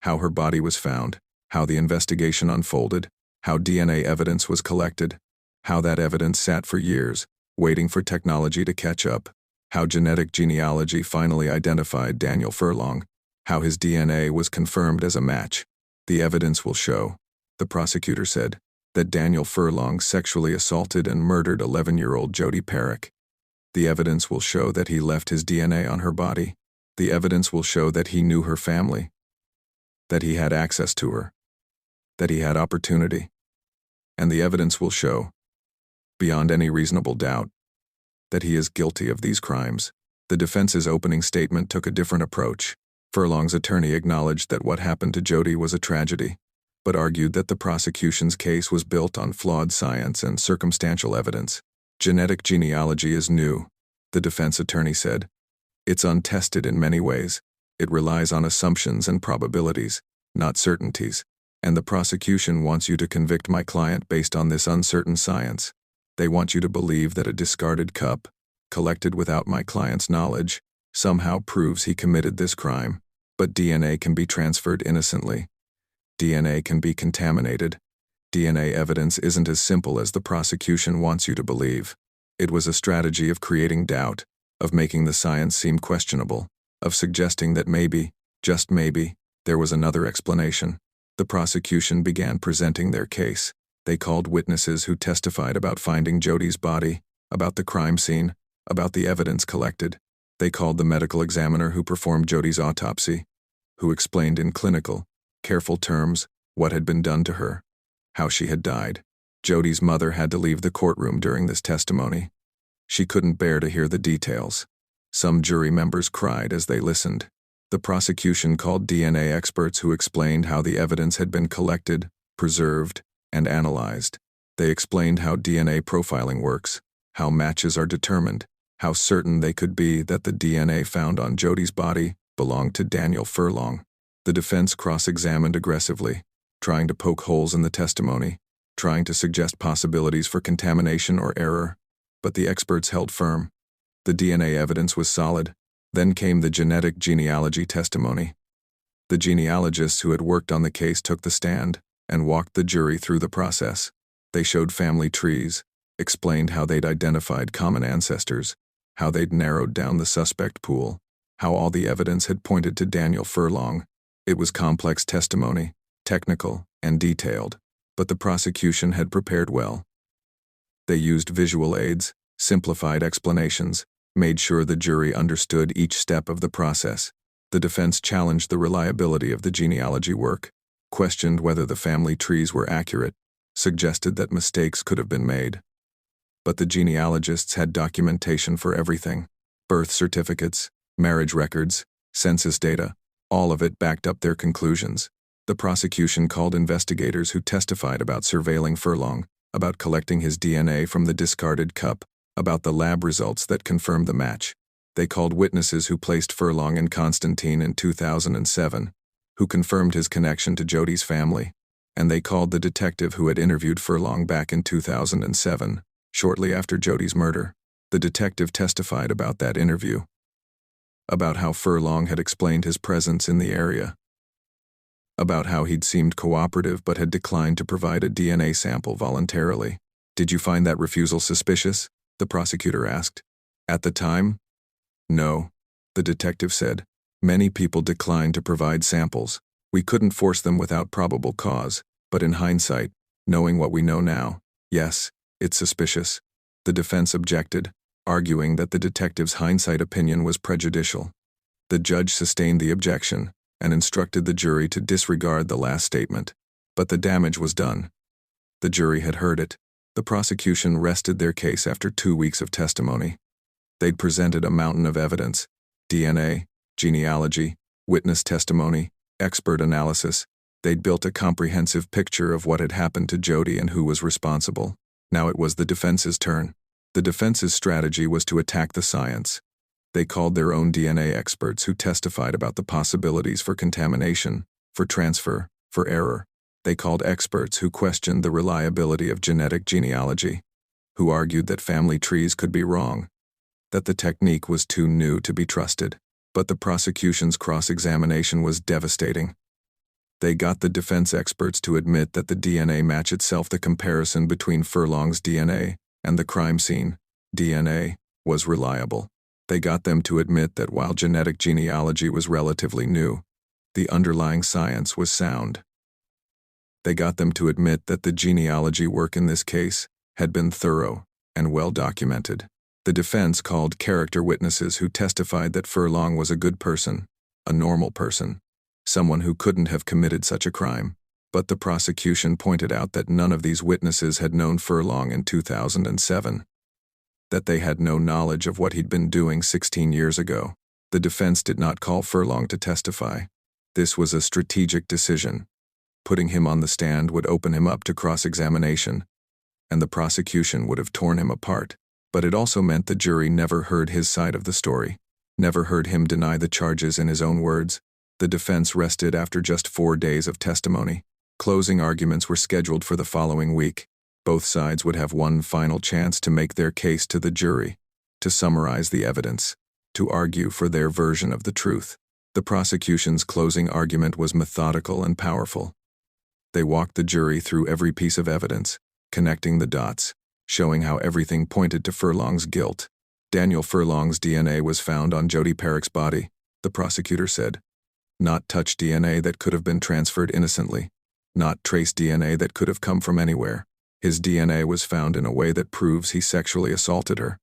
how her body was found, how the investigation unfolded, how DNA evidence was collected, how that evidence sat for years, waiting for technology to catch up. how genetic genealogy finally identified Daniel Furlong, how his DNA was confirmed as a match. The evidence will show, the prosecutor said, that Daniel Furlong sexually assaulted and murdered 11-year-old Jodi Parrack. The evidence will show that he left his DNA on her body. The evidence will show that he knew her family, that he had access to her, that he had opportunity. And the evidence will show, beyond any reasonable doubt, that he is guilty of these crimes. The defense's opening statement took a different approach. Furlong's attorney acknowledged that what happened to Jodi was a tragedy, but argued that the prosecution's case was built on flawed science and circumstantial evidence. Genetic genealogy is new, the defense attorney said. It's untested in many ways. It relies on assumptions and probabilities, not certainties. And the prosecution wants you to convict my client based on this uncertain science. They want you to believe that a discarded cup, collected without my client's knowledge, somehow proves he committed this crime. But DNA can be transferred innocently. DNA can be contaminated. DNA evidence isn't as simple as the prosecution wants you to believe. It was a strategy of creating doubt, of making the science seem questionable, of suggesting that maybe, just maybe, there was another explanation. The prosecution began presenting their case. They called witnesses who testified about finding Jodi's body, about the crime scene, about the evidence collected. They called the medical examiner who performed Jodi's autopsy, who explained in clinical, careful terms what had been done to her, how she had died. Jodi's mother had to leave the courtroom during this testimony. She couldn't bear to hear the details. Some jury members cried as they listened. The prosecution called DNA experts who explained how the evidence had been collected, preserved, and analyzed. They explained how DNA profiling works, how matches are determined, how certain they could be that the DNA found on Jodi's body belonged to Daniel Furlong. The defense cross-examined aggressively, trying to poke holes in the testimony, trying to suggest possibilities for contamination or error, but the experts held firm. The DNA evidence was solid. Then came the genetic genealogy testimony. The genealogists who had worked on the case took the stand and walked the jury through the process. They showed family trees, explained how they'd identified common ancestors, how they'd narrowed down the suspect pool, how all the evidence had pointed to Daniel Furlong. It was complex testimony, technical and detailed, but the prosecution had prepared well. They used visual aids, simplified explanations, made sure the jury understood each step of the process. The defense challenged the reliability of the genealogy work, questioned whether the family trees were accurate, suggested that mistakes could have been made. But the genealogists had documentation for everything: birth certificates, marriage records, census data, all of it backed up their conclusions. The prosecution called investigators who testified about surveilling Furlong, about collecting his DNA from the discarded cup, about the lab results that confirmed the match. They called witnesses who placed Furlong in Constantine in 2007, who confirmed his connection to Jodi's family, and they called the detective who had interviewed Furlong back in 2007, shortly after Jodi's murder. The detective testified about that interview, about how Furlong had explained his presence in the area, about how he'd seemed cooperative but had declined to provide a DNA sample voluntarily. "Did you find that refusal suspicious?" the prosecutor asked. "At the time? No," the detective said. "Many people declined to provide samples. We couldn't force them without probable cause, but in hindsight, knowing what we know now, yes, it's suspicious." The defense objected, arguing that the detective's hindsight opinion was prejudicial. The judge sustained the objection and instructed the jury to disregard the last statement. But the damage was done. The jury had heard it. The prosecution rested their case after 2 weeks of testimony. They'd presented a mountain of evidence: DNA, genealogy, witness testimony, expert analysis. They'd built a comprehensive picture of what had happened to Jodi and who was responsible. Now it was the defense's turn. The defense's strategy was to attack the science. They called their own DNA experts who testified about the possibilities for contamination, for transfer, for error. They called experts who questioned the reliability of genetic genealogy, who argued that family trees could be wrong, that the technique was too new to be trusted. But the prosecution's cross-examination was devastating. They got the defense experts to admit that the DNA match itself, the comparison between Furlong's DNA and the crime scene DNA, was reliable. They got them to admit that while genetic genealogy was relatively new, the underlying science was sound. They got them to admit that the genealogy work in this case had been thorough and well documented. The defense called character witnesses who testified that Furlong was a good person, a normal person, someone who couldn't have committed such a crime. But the prosecution pointed out that none of these witnesses had known Furlong in 2007, that they had no knowledge of what he'd been doing 16 years ago. The defense did not call Furlong to testify. This was a strategic decision. Putting him on the stand would open him up to cross-examination, and the prosecution would have torn him apart. But it also meant the jury never heard his side of the story, never heard him deny the charges in his own words. The defense rested after just 4 days of testimony. Closing arguments were scheduled for the following week. Both sides would have one final chance to make their case to the jury, to summarize the evidence, to argue for their version of the truth. The prosecution's closing argument was methodical and powerful. They walked the jury through every piece of evidence, connecting the dots, showing how everything pointed to Furlong's guilt. Daniel Furlong's DNA was found on Jodi Parrack's body, the prosecutor said. Not touch DNA that could have been transferred innocently. Not trace DNA that could have come from anywhere. His DNA was found in a way that proves he sexually assaulted her.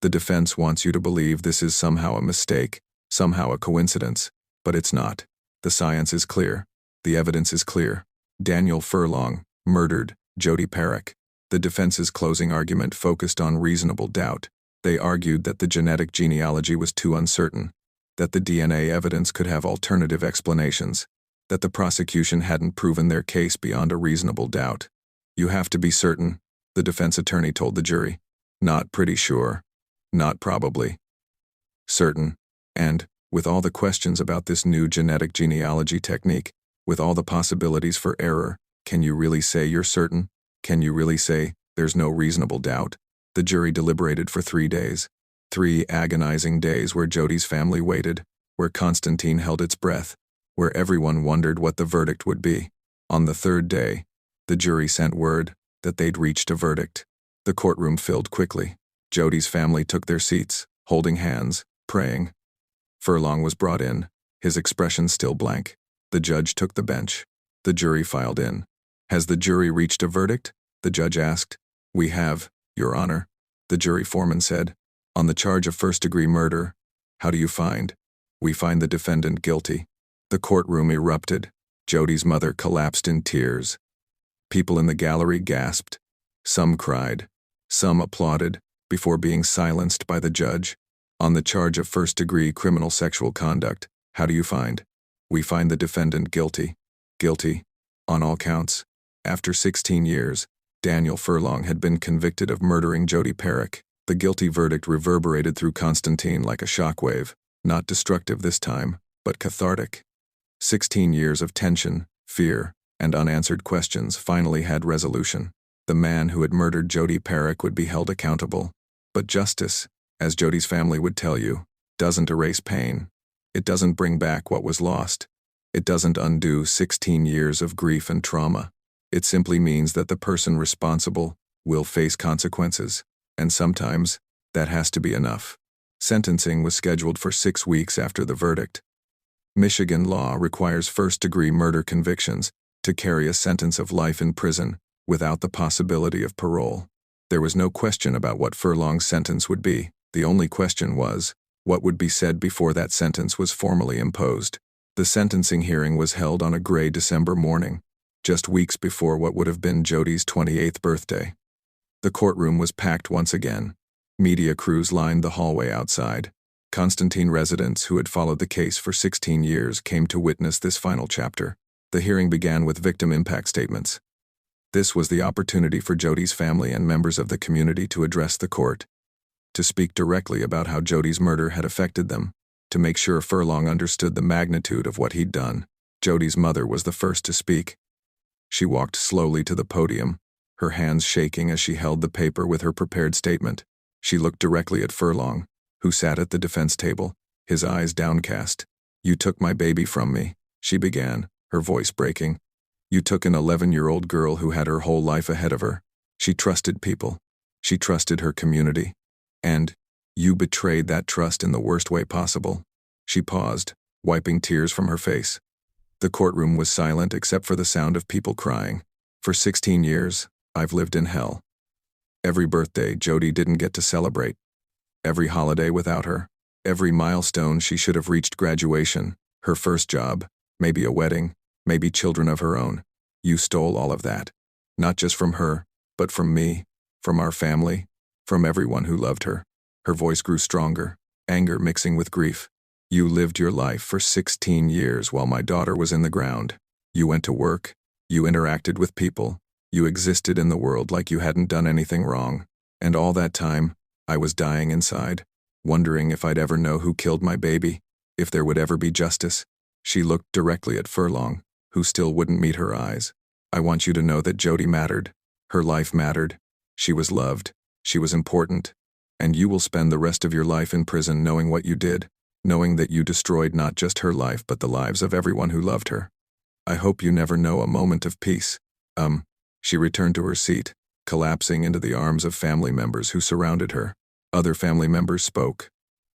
The defense wants you to believe this is somehow a mistake, somehow a coincidence, but it's not. The science is clear. The evidence is clear. Daniel Furlong murdered Jodi Parrack. The defense's closing argument focused on reasonable doubt. They argued that the genetic genealogy was too uncertain, that the DNA evidence could have alternative explanations, that the prosecution hadn't proven their case beyond a reasonable doubt. You have to be certain, the defense attorney told the jury. Not pretty sure. Not probably. Certain. And, with all the questions about this new genetic genealogy technique, with all the possibilities for error, can you really say you're certain? Can you really say there's no reasonable doubt? The jury deliberated for 3 days. 3 agonizing days where Jodi's family waited, where Constantine held its breath, where everyone wondered what the verdict would be. On the 3rd day, the jury sent word that they'd reached a verdict. The courtroom filled quickly. Jodi's family took their seats, holding hands, praying. Furlong was brought in, his expression still blank. The judge took the bench. The jury filed in. Has the jury reached a verdict? The judge asked. We have, Your Honor, the jury foreman said. On the charge of first-degree murder, how do you find? We find the defendant guilty. The courtroom erupted. Jodi's mother collapsed in tears. People in the gallery gasped. Some cried. Some applauded, before being silenced by the judge. On the charge of first-degree criminal sexual conduct, how do you find? We find the defendant guilty. Guilty. On all counts. After 16 years, Daniel Furlong had been convicted of murdering Jodi Parrack. The guilty verdict reverberated through Constantine like a shockwave, not destructive this time, but cathartic. 16 years of tension, fear, and unanswered questions finally had resolution. The man who had murdered Jodi Parrack would be held accountable. But justice, as Jodi's family would tell you, doesn't erase pain. It doesn't bring back what was lost. It doesn't undo 16 years of grief and trauma. It simply means that the person responsible will face consequences, and sometimes that has to be enough. Sentencing was scheduled for 6 weeks after the verdict. Michigan law requires first-degree murder convictions to carry a sentence of life in prison without the possibility of parole. There was no question about what Furlong's sentence would be. The only question was, what would be said before that sentence was formally imposed. The sentencing hearing was held on a gray December morning, just weeks before what would have been Jodi's 28th birthday. The courtroom was packed once again. Media crews lined the hallway outside. Constantine residents who had followed the case for 16 years came to witness this final chapter. The hearing began with victim impact statements. This was the opportunity for Jodi's family and members of the community to address the court, to speak directly about how Jodi's murder had affected them, to make sure Furlong understood the magnitude of what he'd done. Jodi's mother was the first to speak. She walked slowly to the podium, her hands shaking as she held the paper with her prepared statement. She looked directly at Furlong, who sat at the defense table, his eyes downcast. You took my baby from me, she began, her voice breaking. You took an 11-year-old girl who had her whole life ahead of her. She trusted people. She trusted her community. And You betrayed that trust in the worst way possible." She paused, wiping tears from her face. The courtroom was silent except for the sound of people crying. "For 16 years, I've lived in hell. Every birthday Jodi didn't get to celebrate. Every holiday without her. Every milestone she should have reached: graduation, her first job, maybe a wedding, maybe children of her own. You stole all of that. Not just from her, but from me, from our family, from everyone who loved her." Her voice grew stronger, anger mixing with grief. "You lived your life for 16 years while my daughter was in the ground. You went to work, you interacted with people, you existed in the world like you hadn't done anything wrong. And all that time, I was dying inside, wondering if I'd ever know who killed my baby, if there would ever be justice." She looked directly at Furlong, who still wouldn't meet her eyes. "I want you to know that Jodi mattered. Her life mattered. She was loved. She was important. And you will spend the rest of your life in prison knowing what you did, knowing that you destroyed not just her life but the lives of everyone who loved her. I hope you never know a moment of peace." She returned to her seat, collapsing into the arms of family members who surrounded her. Other family members spoke.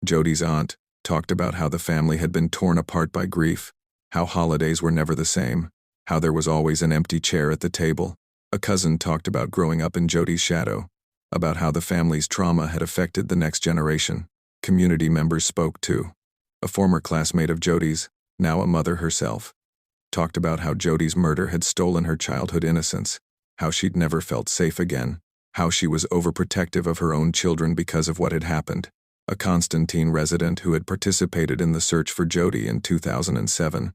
Jodi's aunt talked about how the family had been torn apart by grief, how holidays were never the same, how there was always an empty chair at the table. A cousin talked about growing up in Jodi's shadow, about how the family's trauma had affected the next generation. Community members spoke too. A former classmate of Jodi's, now a mother herself, talked about how Jodi's murder had stolen her childhood innocence, how she'd never felt safe again, how she was overprotective of her own children because of what had happened. A Constantine resident who had participated in the search for Jodi in 2007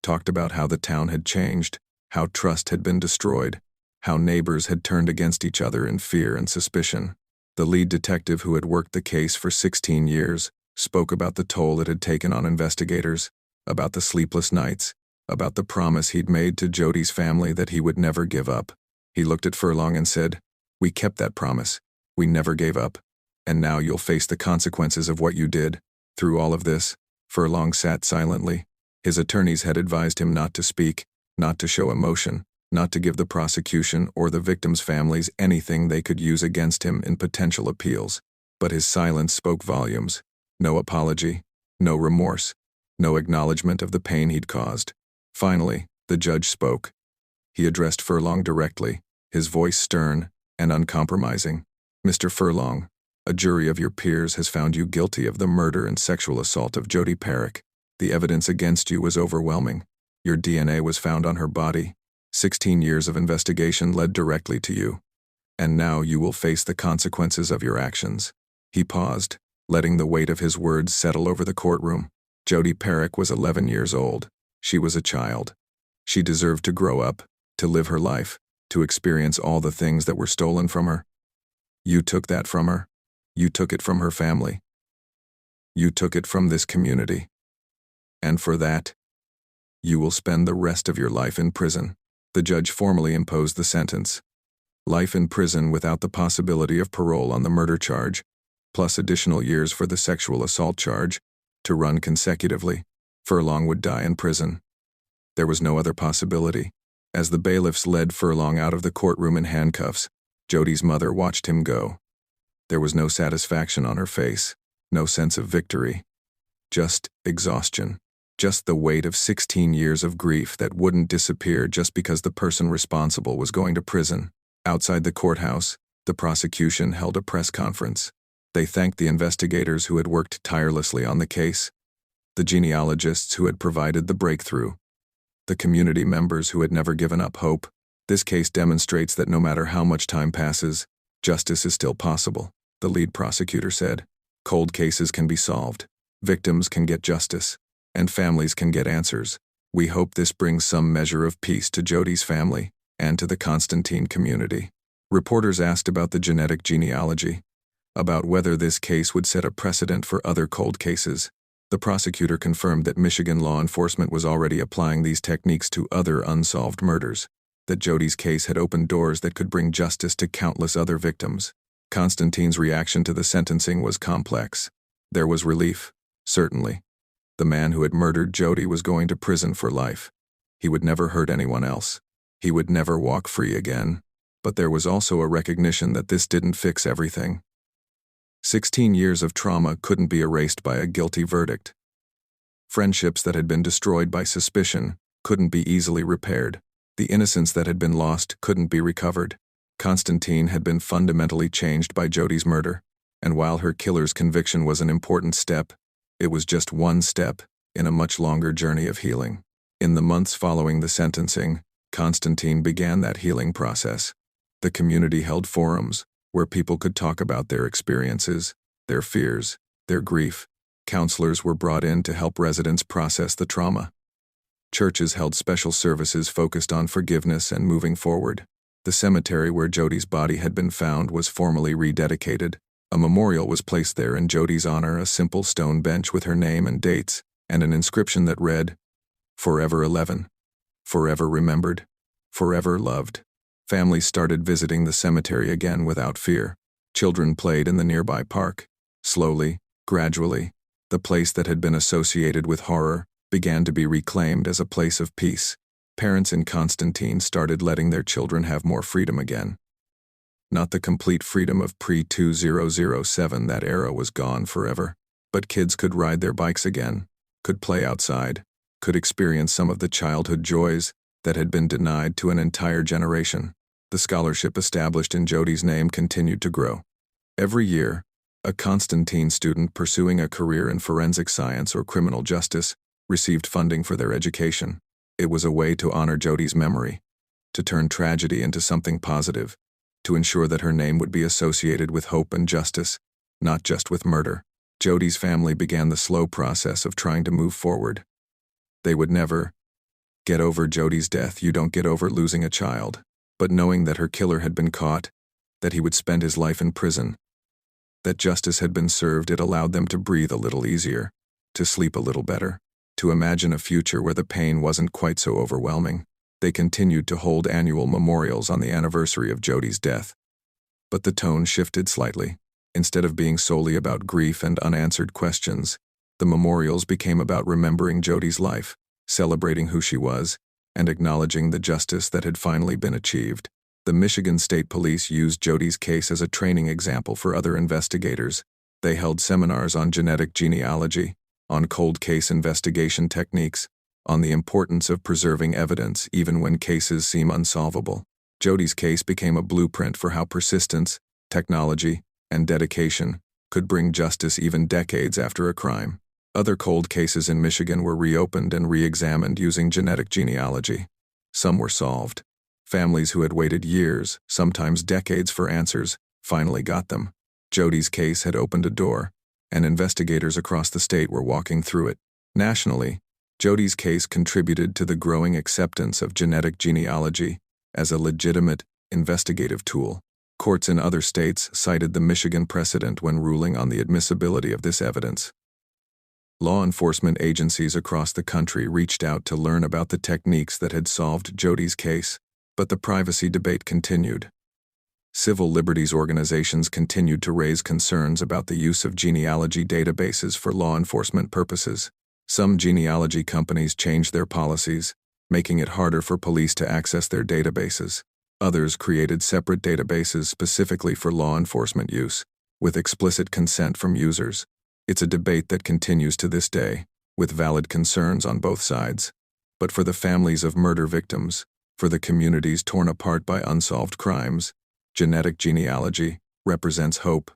talked about how the town had changed, how trust had been destroyed, how neighbors had turned against each other in fear and suspicion. The lead detective who had worked the case for 16 years spoke about the toll it had taken on investigators, about the sleepless nights, about the promise he'd made to Jodi's family that he would never give up. He looked at Furlong and said, "We kept that promise. We never gave up. And now you'll face the consequences of what you did." Through all of this, Furlong sat silently. His attorneys had advised him not to speak, not to show emotion, not to give the prosecution or the victims' families anything they could use against him in potential appeals. But his silence spoke volumes. No apology, no remorse, no acknowledgement of the pain he'd caused. Finally, the judge spoke. He addressed Furlong directly, his voice stern and uncompromising. "Mr. Furlong, a jury of your peers has found you guilty of the murder and sexual assault of Jodi Parrack. The evidence against you was overwhelming. Your DNA was found on her body. 16 years of investigation led directly to you. And now you will face the consequences of your actions." He paused, letting the weight of his words settle over the courtroom. Jodi Parrack was 11 years old. She was a child. She deserved to grow up, to live her life, to experience all the things that were stolen from her. You took that from her. You took it from her family. You took it from this community. And for that, you will spend the rest of your life in prison. The judge formally imposed the sentence. Life in prison without the possibility of parole on the murder charge, plus additional years for the sexual assault charge, to run consecutively. Furlong would die in prison. There was no other possibility. As the bailiffs led Furlong out of the courtroom in handcuffs, Jodi's mother watched him go. There was no satisfaction on her face, no sense of victory. Just exhaustion. Just the weight of 16 years of grief that wouldn't disappear just because the person responsible was going to prison. Outside the courthouse, the prosecution held a press conference. They thanked the investigators who had worked tirelessly on the case, the genealogists who had provided the breakthrough, the community members who had never given up hope. This case demonstrates that no matter how much time passes, justice is still possible, the lead prosecutor said. Cold cases can be solved, victims can get justice, and families can get answers. We hope this brings some measure of peace to Jodi's family and to the Constantine community. Reporters asked about the genetic genealogy, about whether this case would set a precedent for other cold cases. The prosecutor confirmed that Michigan law enforcement was already applying these techniques to other unsolved murders, that Jodi's case had opened doors that could bring justice to countless other victims. Constantine's reaction to the sentencing was complex. There was relief, certainly. The man who had murdered Jodi was going to prison for life. He would never hurt anyone else. He would never walk free again. But there was also a recognition that this didn't fix everything. 16 years of trauma couldn't be erased by a guilty verdict. Friendships that had been destroyed by suspicion couldn't be easily repaired. The innocence that had been lost couldn't be recovered. Constantine had been fundamentally changed by Jodi's murder, and while her killer's conviction was an important step, it was just one step in a much longer journey of healing. In the months following the sentencing, Constantine began that healing process. The community held forums where people could talk about their experiences, their fears, their grief. Counselors were brought in to help residents process the trauma. Churches held special services focused on forgiveness and moving forward. The cemetery where Jodi's body had been found was formally rededicated. A memorial was placed there in Jodi's honor, a simple stone bench with her name and dates, and an inscription that read, "Forever 11. Forever remembered. Forever loved." Families started visiting the cemetery again without fear. Children played in the nearby park. Slowly, gradually, the place that had been associated with horror began to be reclaimed as a place of peace. Parents in Constantine started letting their children have more freedom again. Not the complete freedom of pre-2007, that era was gone forever, but kids could ride their bikes again, could play outside, could experience some of the childhood joys that had been denied to an entire generation. The scholarship established in Jodi's name continued to grow. Every year, a Constantine student pursuing a career in forensic science or criminal justice received funding for their education. It was a way to honor Jodi's memory, to turn tragedy into something positive, to ensure that her name would be associated with hope and justice, not just with murder. Jodi's family began the slow process of trying to move forward. They would never get over Jodi's death. You don't get over losing a child. But knowing that her killer had been caught, that he would spend his life in prison, that justice had been served, it allowed them to breathe a little easier, to sleep a little better, to imagine a future where the pain wasn't quite so overwhelming. They continued to hold annual memorials on the anniversary of Jodi's death. But the tone shifted slightly. Instead of being solely about grief and unanswered questions, the memorials became about remembering Jodi's life, celebrating who she was, and acknowledging the justice that had finally been achieved. The Michigan State Police used Jodi's case as a training example for other investigators. They held seminars on genetic genealogy, on cold case investigation techniques, on the importance of preserving evidence even when cases seem unsolvable. Jodi's case became a blueprint for how persistence, technology, and dedication could bring justice even decades after a crime. Other cold cases in Michigan were reopened and re-examined using genetic genealogy. Some were solved. Families who had waited years, sometimes decades, for answers finally got them. Jodi's case had opened a door, and investigators across the state were walking through it. Nationally, Jodi's case contributed to the growing acceptance of genetic genealogy as a legitimate, investigative tool. Courts in other states cited the Michigan precedent when ruling on the admissibility of this evidence. Law enforcement agencies across the country reached out to learn about the techniques that had solved Jodi's case, but the privacy debate continued. Civil liberties organizations continued to raise concerns about the use of genealogy databases for law enforcement purposes. Some genealogy companies changed their policies, making it harder for police to access their databases. Others created separate databases specifically for law enforcement use, with explicit consent from users. It's a debate that continues to this day, with valid concerns on both sides. But for the families of murder victims, for the communities torn apart by unsolved crimes, genetic genealogy represents hope.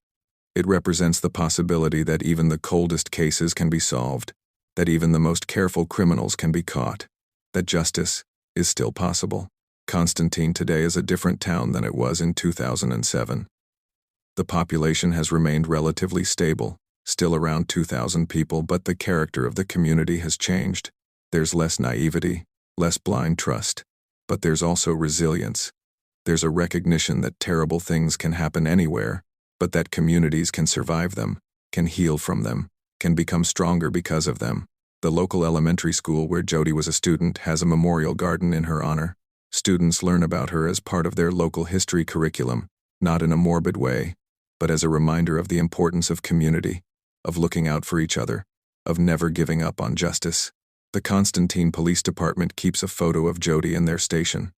It represents the possibility that even the coldest cases can be solved, that even the most careful criminals can be caught, that justice is still possible. Constantine today is a different town than it was in 2007. The population has remained relatively stable, still around 2,000 people, but the character of the community has changed. There's less naivety, less blind trust, but there's also resilience. There's a recognition that terrible things can happen anywhere, but that communities can survive them, can heal from them, can become stronger because of them. The local elementary school where Jodi was a student has a memorial garden in her honor. Students learn about her as part of their local history curriculum, not in a morbid way, but as a reminder of the importance of community, of looking out for each other, of never giving up on justice. The Constantine Police Department keeps a photo of Jodi in their station,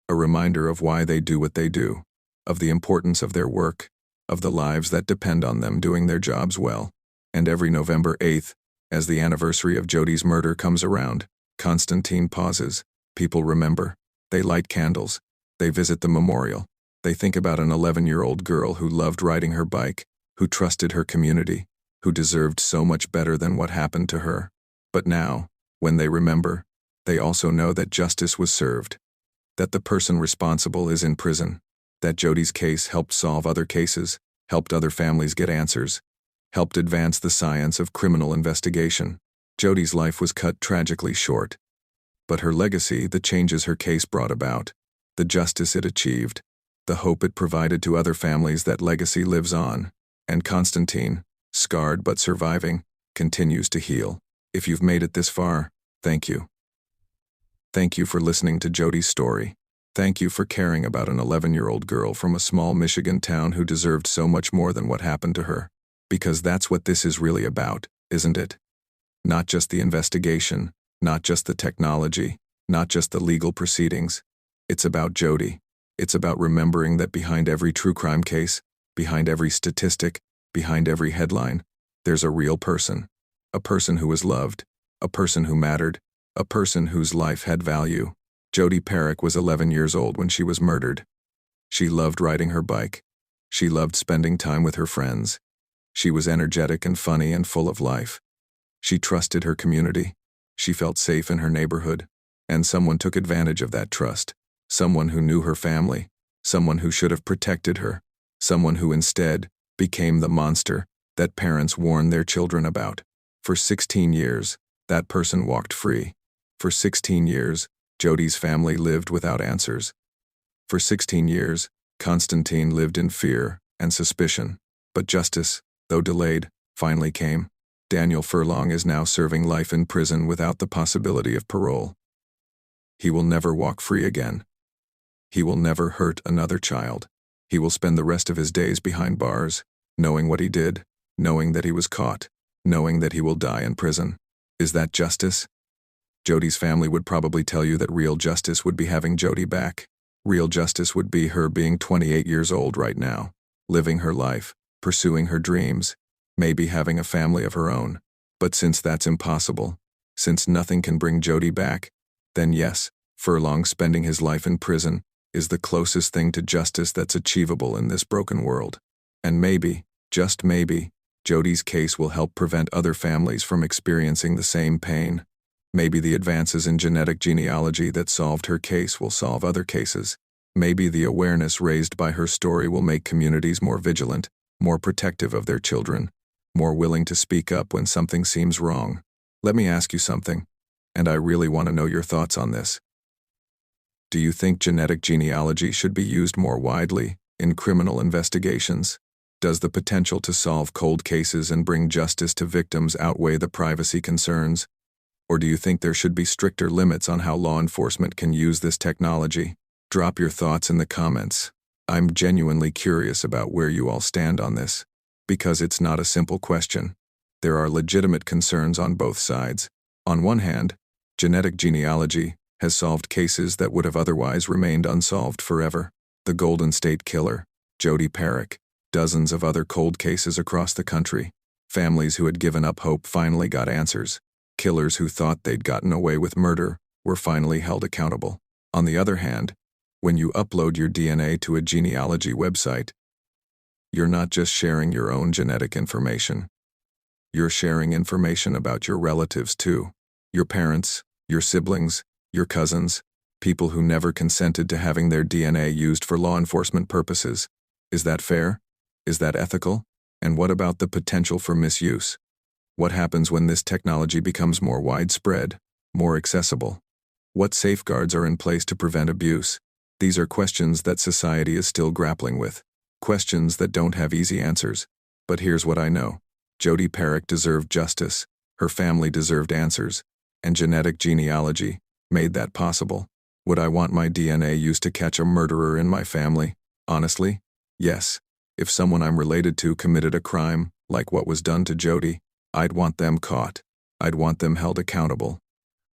a reminder of why they do what they do, of the importance of their work, of the lives that depend on them doing their jobs well. And every November 8th, as the anniversary of Jodi's murder comes around, Constantine pauses. People remember. They light candles. They visit the memorial. They think about an 11-year-old girl who loved riding her bike, who trusted her community, who deserved so much better than what happened to her. But now, when they remember, they also know that justice was served, that the person responsible is in prison, that Jodi's case helped solve other cases, helped other families get answers, helped advance the science of criminal investigation. Jodi's life was cut tragically short. But her legacy, the changes her case brought about, the justice it achieved, the hope it provided to other families, that legacy lives on. And Constantine, scarred but surviving, continues to heal. If you've made it this far, thank you. Thank you for listening to Jodi's story. Thank you for caring about an 11-year-old girl from a small Michigan town who deserved so much more than what happened to her. Because that's what this is really about, isn't it? Not just the investigation, not just the technology, not just the legal proceedings. It's about Jodi. It's about remembering that behind every true crime case, behind every statistic, behind every headline, there's a real person. A person who was loved, a person who mattered, a person whose life had value. Jodi Parrack was 11 years old when she was murdered. She loved riding her bike. She loved spending time with her friends. She was energetic and funny and full of life. She trusted her community. She felt safe in her neighborhood. And someone took advantage of that trust. Someone who knew her family. Someone who should have protected her. Someone who instead became the monster that parents warned their children about. For 16 years, that person walked free. For 16 years, Jodi's family lived without answers. For 16 years, Constantine lived in fear and suspicion. But justice, though delayed, finally came. Daniel Furlong is now serving life in prison without the possibility of parole. He will never walk free again. He will never hurt another child. He will spend the rest of his days behind bars, knowing what he did, knowing that he was caught, knowing that he will die in prison. Is that justice? Jodi's family would probably tell you that real justice would be having Jodi back. Real justice would be her being 28 years old right now, living her life, pursuing her dreams, maybe having a family of her own. But since that's impossible, since nothing can bring Jodi back, then yes, Furlong spending his life in prison is the closest thing to justice that's achievable in this broken world. And maybe, just maybe, Jodi's case will help prevent other families from experiencing the same pain. Maybe the advances in genetic genealogy that solved her case will solve other cases. Maybe the awareness raised by her story will make communities more vigilant, more protective of their children, more willing to speak up when something seems wrong. Let me ask you something, and I really want to know your thoughts on this. Do you think genetic genealogy should be used more widely in criminal investigations? Does the potential to solve cold cases and bring justice to victims outweigh the privacy concerns? Or do you think there should be stricter limits on how law enforcement can use this technology? Drop your thoughts in the comments. I'm genuinely curious about where you all stand on this, because it's not a simple question. There are legitimate concerns on both sides. On one hand, genetic genealogy has solved cases that would have otherwise remained unsolved forever. The Golden State Killer, Jodi Parrack, dozens of other cold cases across the country. Families who had given up hope finally got answers. Killers who thought they'd gotten away with murder were finally held accountable. On the other hand, when you upload your DNA to a genealogy website, you're not just sharing your own genetic information. You're sharing information about your relatives too. Your parents, your siblings, your cousins, people who never consented to having their DNA used for law enforcement purposes. Is that fair? Is that ethical? And what about the potential for misuse? What happens when this technology becomes more widespread, more accessible? What safeguards are in place to prevent abuse? These are questions that society is still grappling with. Questions that don't have easy answers. But here's what I know. Jodi Parrack deserved justice, her family deserved answers, and genetic genealogy made that possible. Would I want my DNA used to catch a murderer in my family? Honestly, yes. If someone I'm related to committed a crime, like what was done to Jodi, I'd want them caught. I'd want them held accountable.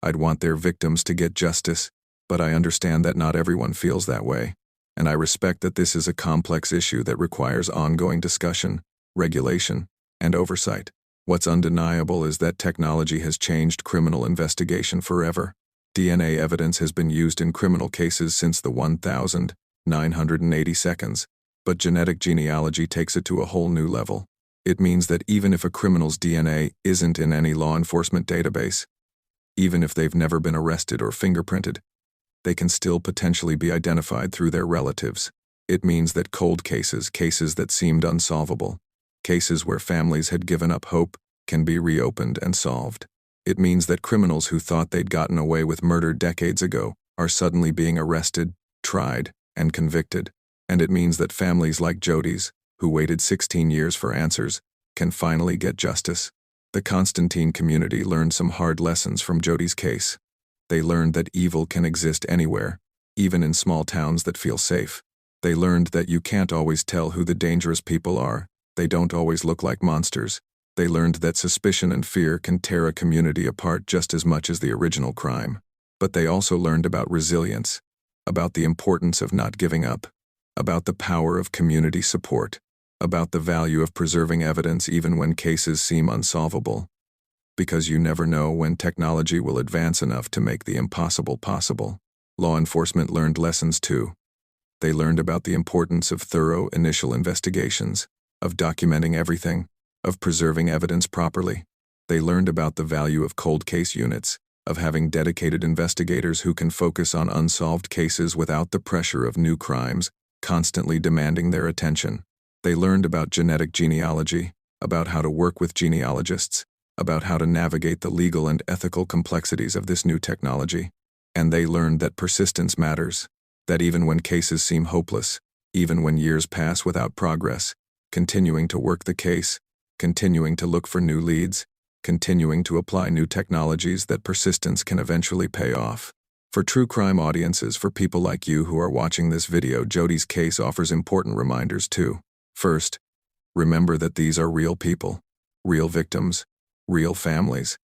I'd want their victims to get justice, but I understand that not everyone feels that way. and I respect that this is a complex issue that requires ongoing discussion, regulation, and oversight. What's undeniable is that technology has changed criminal investigation forever. DNA evidence has been used in criminal cases since the 1980 seconds, but genetic genealogy takes it to a whole new level. It means that even if a criminal's DNA isn't in any law enforcement database, even if they've never been arrested or fingerprinted, they can still potentially be identified through their relatives. It means that cold cases, cases that seemed unsolvable, cases where families had given up hope, can be reopened and solved. It means that criminals who thought they'd gotten away with murder decades ago are suddenly being arrested, tried, and convicted. And it means that families like Jodi's, who waited 16 years for answers, can finally get justice. The Constantine community learned some hard lessons from Jodi's case. They learned that evil can exist anywhere, even in small towns that feel safe. They learned that you can't always tell who the dangerous people are. They don't always look like monsters. They learned that suspicion and fear can tear a community apart just as much as the original crime. But they also learned about resilience, about the importance of not giving up, about the power of community support, about the value of preserving evidence even when cases seem unsolvable. Because you never know when technology will advance enough to make the impossible possible. Law enforcement learned lessons too. They learned about the importance of thorough initial investigations, of documenting everything, of preserving evidence properly. They learned about the value of cold case units, of having dedicated investigators who can focus on unsolved cases without the pressure of new crimes constantly demanding their attention. They learned about genetic genealogy, about how to work with genealogists, about how to navigate the legal and ethical complexities of this new technology. And they learned that persistence matters, that even when cases seem hopeless, even when years pass without progress, continuing to work the case, continuing to look for new leads, continuing to apply new technologies, that persistence can eventually pay off. For true crime audiences, for people like you who are watching this video, Jodi's case offers important reminders too. First, remember that these are real people, real victims, real families.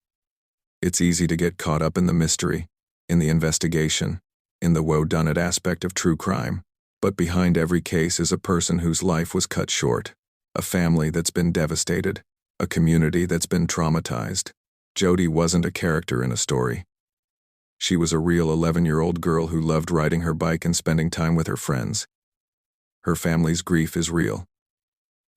It's easy to get caught up in the mystery, in the investigation, in the woe-done-it aspect of true crime. But behind every case is a person whose life was cut short, a family that's been devastated, a community that's been traumatized. Jodi wasn't a character in a story. She was a real 11-year-old girl who loved riding her bike and spending time with her friends. Her family's grief is real.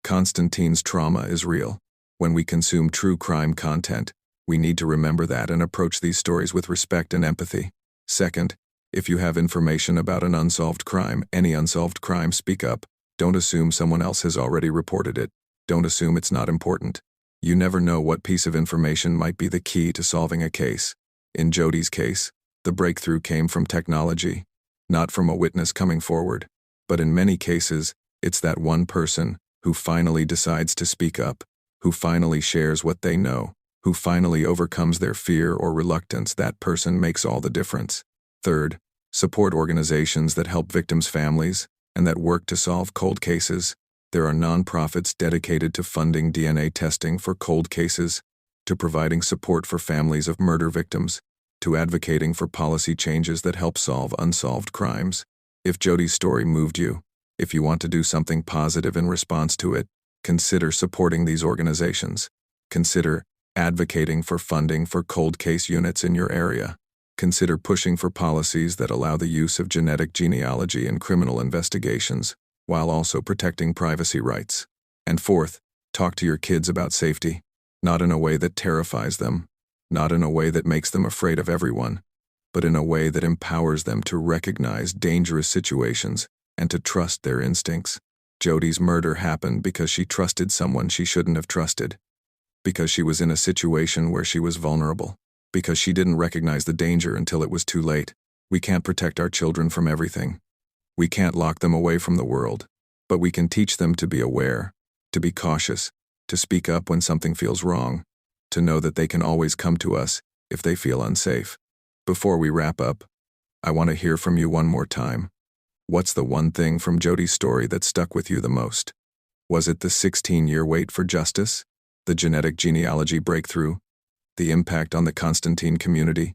Constantine's trauma is real. When we consume true crime content, we need to remember that and approach these stories with respect and empathy. Second, if you have information about an unsolved crime, any unsolved crime, speak up. Don't assume someone else has already reported it. Don't assume it's not important. You never know what piece of information might be the key to solving a case. In Jodi's case, the breakthrough came from technology, not from a witness coming forward. But in many cases, it's that one person who finally decides to speak up, who finally shares what they know, who finally overcomes their fear or reluctance. That person makes all the difference. Third, support organizations that help victims' families and that work to solve cold cases. There are nonprofits dedicated to funding DNA testing for cold cases, to providing support for families of murder victims, to advocating for policy changes that help solve unsolved crimes. If Jodi's story moved you, if you want to do something positive in response to it, consider supporting these organizations. Consider advocating for funding for cold case units in your area. Consider pushing for policies that allow the use of genetic genealogy in criminal investigations, while also protecting privacy rights. And fourth, talk to your kids about safety, not in a way that terrifies them, not in a way that makes them afraid of everyone, but in a way that empowers them to recognize dangerous situations and to trust their instincts. Jodi's murder happened because she trusted someone she shouldn't have trusted, because she was in a situation where she was vulnerable, because she didn't recognize the danger until it was too late. We can't protect our children from everything. We can't lock them away from the world, but we can teach them to be aware, to be cautious, to speak up when something feels wrong, to know that they can always come to us if they feel unsafe. Before we wrap up, I want to hear from you one more time. What's the one thing from Jodi's story that stuck with you the most? Was it the 16-year wait for justice? The genetic genealogy breakthrough? The impact on the Constantine community?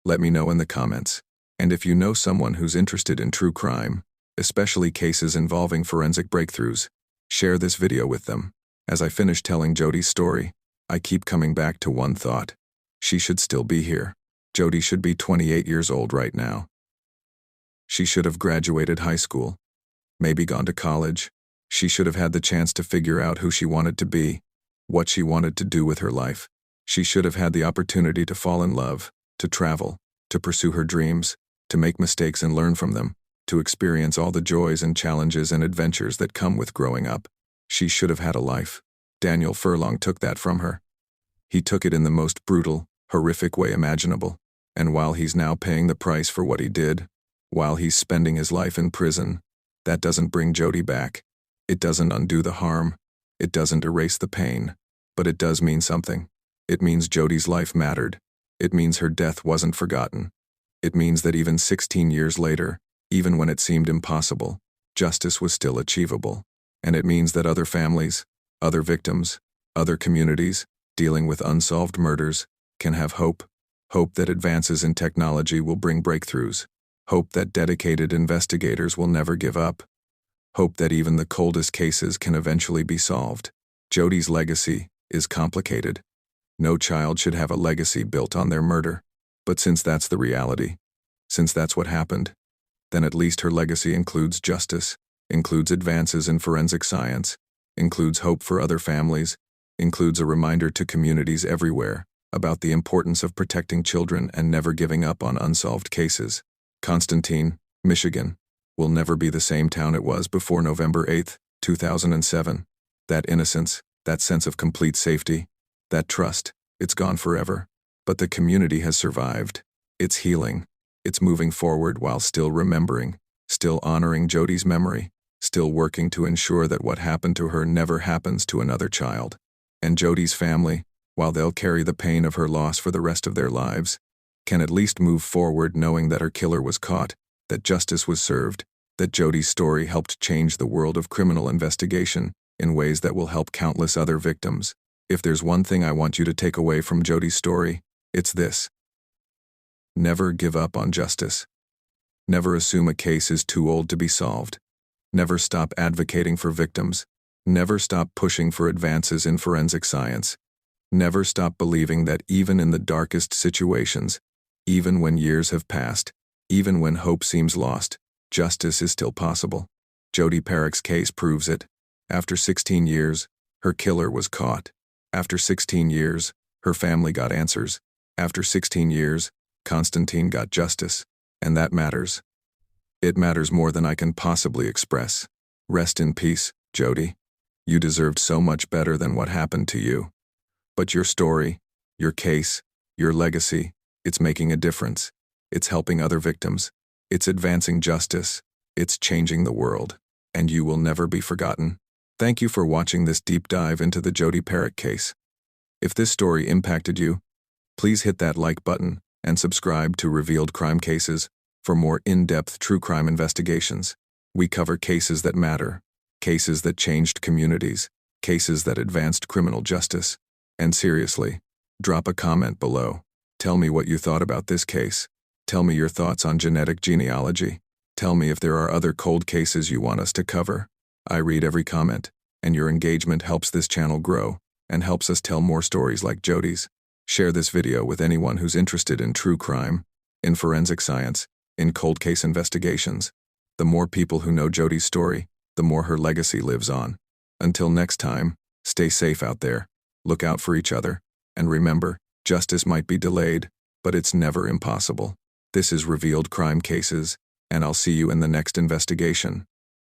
Let me know in the comments. And if you know someone who's interested in true crime, especially cases involving forensic breakthroughs. Share this video with them. As I finish telling Jodi's story, I keep coming back to one thought. She should still be here. Jodi should be 28 years old right now. She should have graduated high school, maybe gone to college. She should have had the chance to figure out who she wanted to be, what she wanted to do with her life. She should have had the opportunity to fall in love, to travel, to pursue her dreams, to make mistakes and learn from them, to experience all the joys and challenges and adventures that come with growing up. She should have had a life. Daniel Furlong took that from her. He took it in the most brutal, horrific way imaginable. And while he's now paying the price for what he did, while he's spending his life in prison, that doesn't bring Jodi back. It doesn't undo the harm. It doesn't erase the pain. But it does mean something. It means Jodi's life mattered. It means her death wasn't forgotten. It means that even 16 years later, even when it seemed impossible, justice was still achievable. And it means that other families, other victims, other communities dealing with unsolved murders can have hope. Hope that advances in technology will bring breakthroughs. Hope that dedicated investigators will never give up. Hope that even the coldest cases can eventually be solved. Jodi's legacy is complicated. No child should have a legacy built on their murder. But since that's the reality, since that's what happened, then at least her legacy includes justice, includes advances in forensic science, includes hope for other families, includes a reminder to communities everywhere about the importance of protecting children and never giving up on unsolved cases. Constantine, Michigan, will never be the same town it was before November 8, 2007. That innocence, that sense of complete safety, that trust, it's gone forever. But the community has survived. It's healing. It's moving forward while still remembering, still honoring Jodi's memory, still working to ensure that what happened to her never happens to another child. And Jodi's family, while they'll carry the pain of her loss for the rest of their lives, can at least move forward knowing that her killer was caught, that justice was served, that Jodi's story helped change the world of criminal investigation in ways that will help countless other victims. If there's one thing I want you to take away from Jodi's story, it's this. Never give up on justice. Never assume a case is too old to be solved. Never stop advocating for victims. Never stop pushing for advances in forensic science. Never stop believing that even in the darkest situations, even when years have passed, even when hope seems lost, justice is still possible. Jodi Parrack's case proves it. After 16 years, her killer was caught. After 16 years, her family got answers. After 16 years, Constantine got justice. And that matters. It matters more than I can possibly express. Rest in peace, Jodi. You deserved so much better than what happened to you. But your story, your case, your legacy, it's making a difference. It's helping other victims. It's advancing justice. It's changing the world. And you will never be forgotten. Thank you for watching this deep dive into the Jodi Parrack case. If this story impacted you, please hit that like button and subscribe to Revealed Crime Cases for more in-depth true crime investigations. We cover cases that matter, cases that changed communities, cases that advanced criminal justice. And seriously, drop a comment below. Tell me what you thought about this case. Tell me your thoughts on genetic genealogy. Tell me if there are other cold cases you want us to cover. I read every comment, and your engagement helps this channel grow and helps us tell more stories like Jodi's. Share this video with anyone who's interested in true crime, in forensic science, in cold case investigations. The more people who know Jodi's story, the more her legacy lives on. Until next time, stay safe out there, look out for each other, and remember, justice might be delayed, but it's never impossible. This is Revealed Crime Cases, and I'll see you in the next investigation.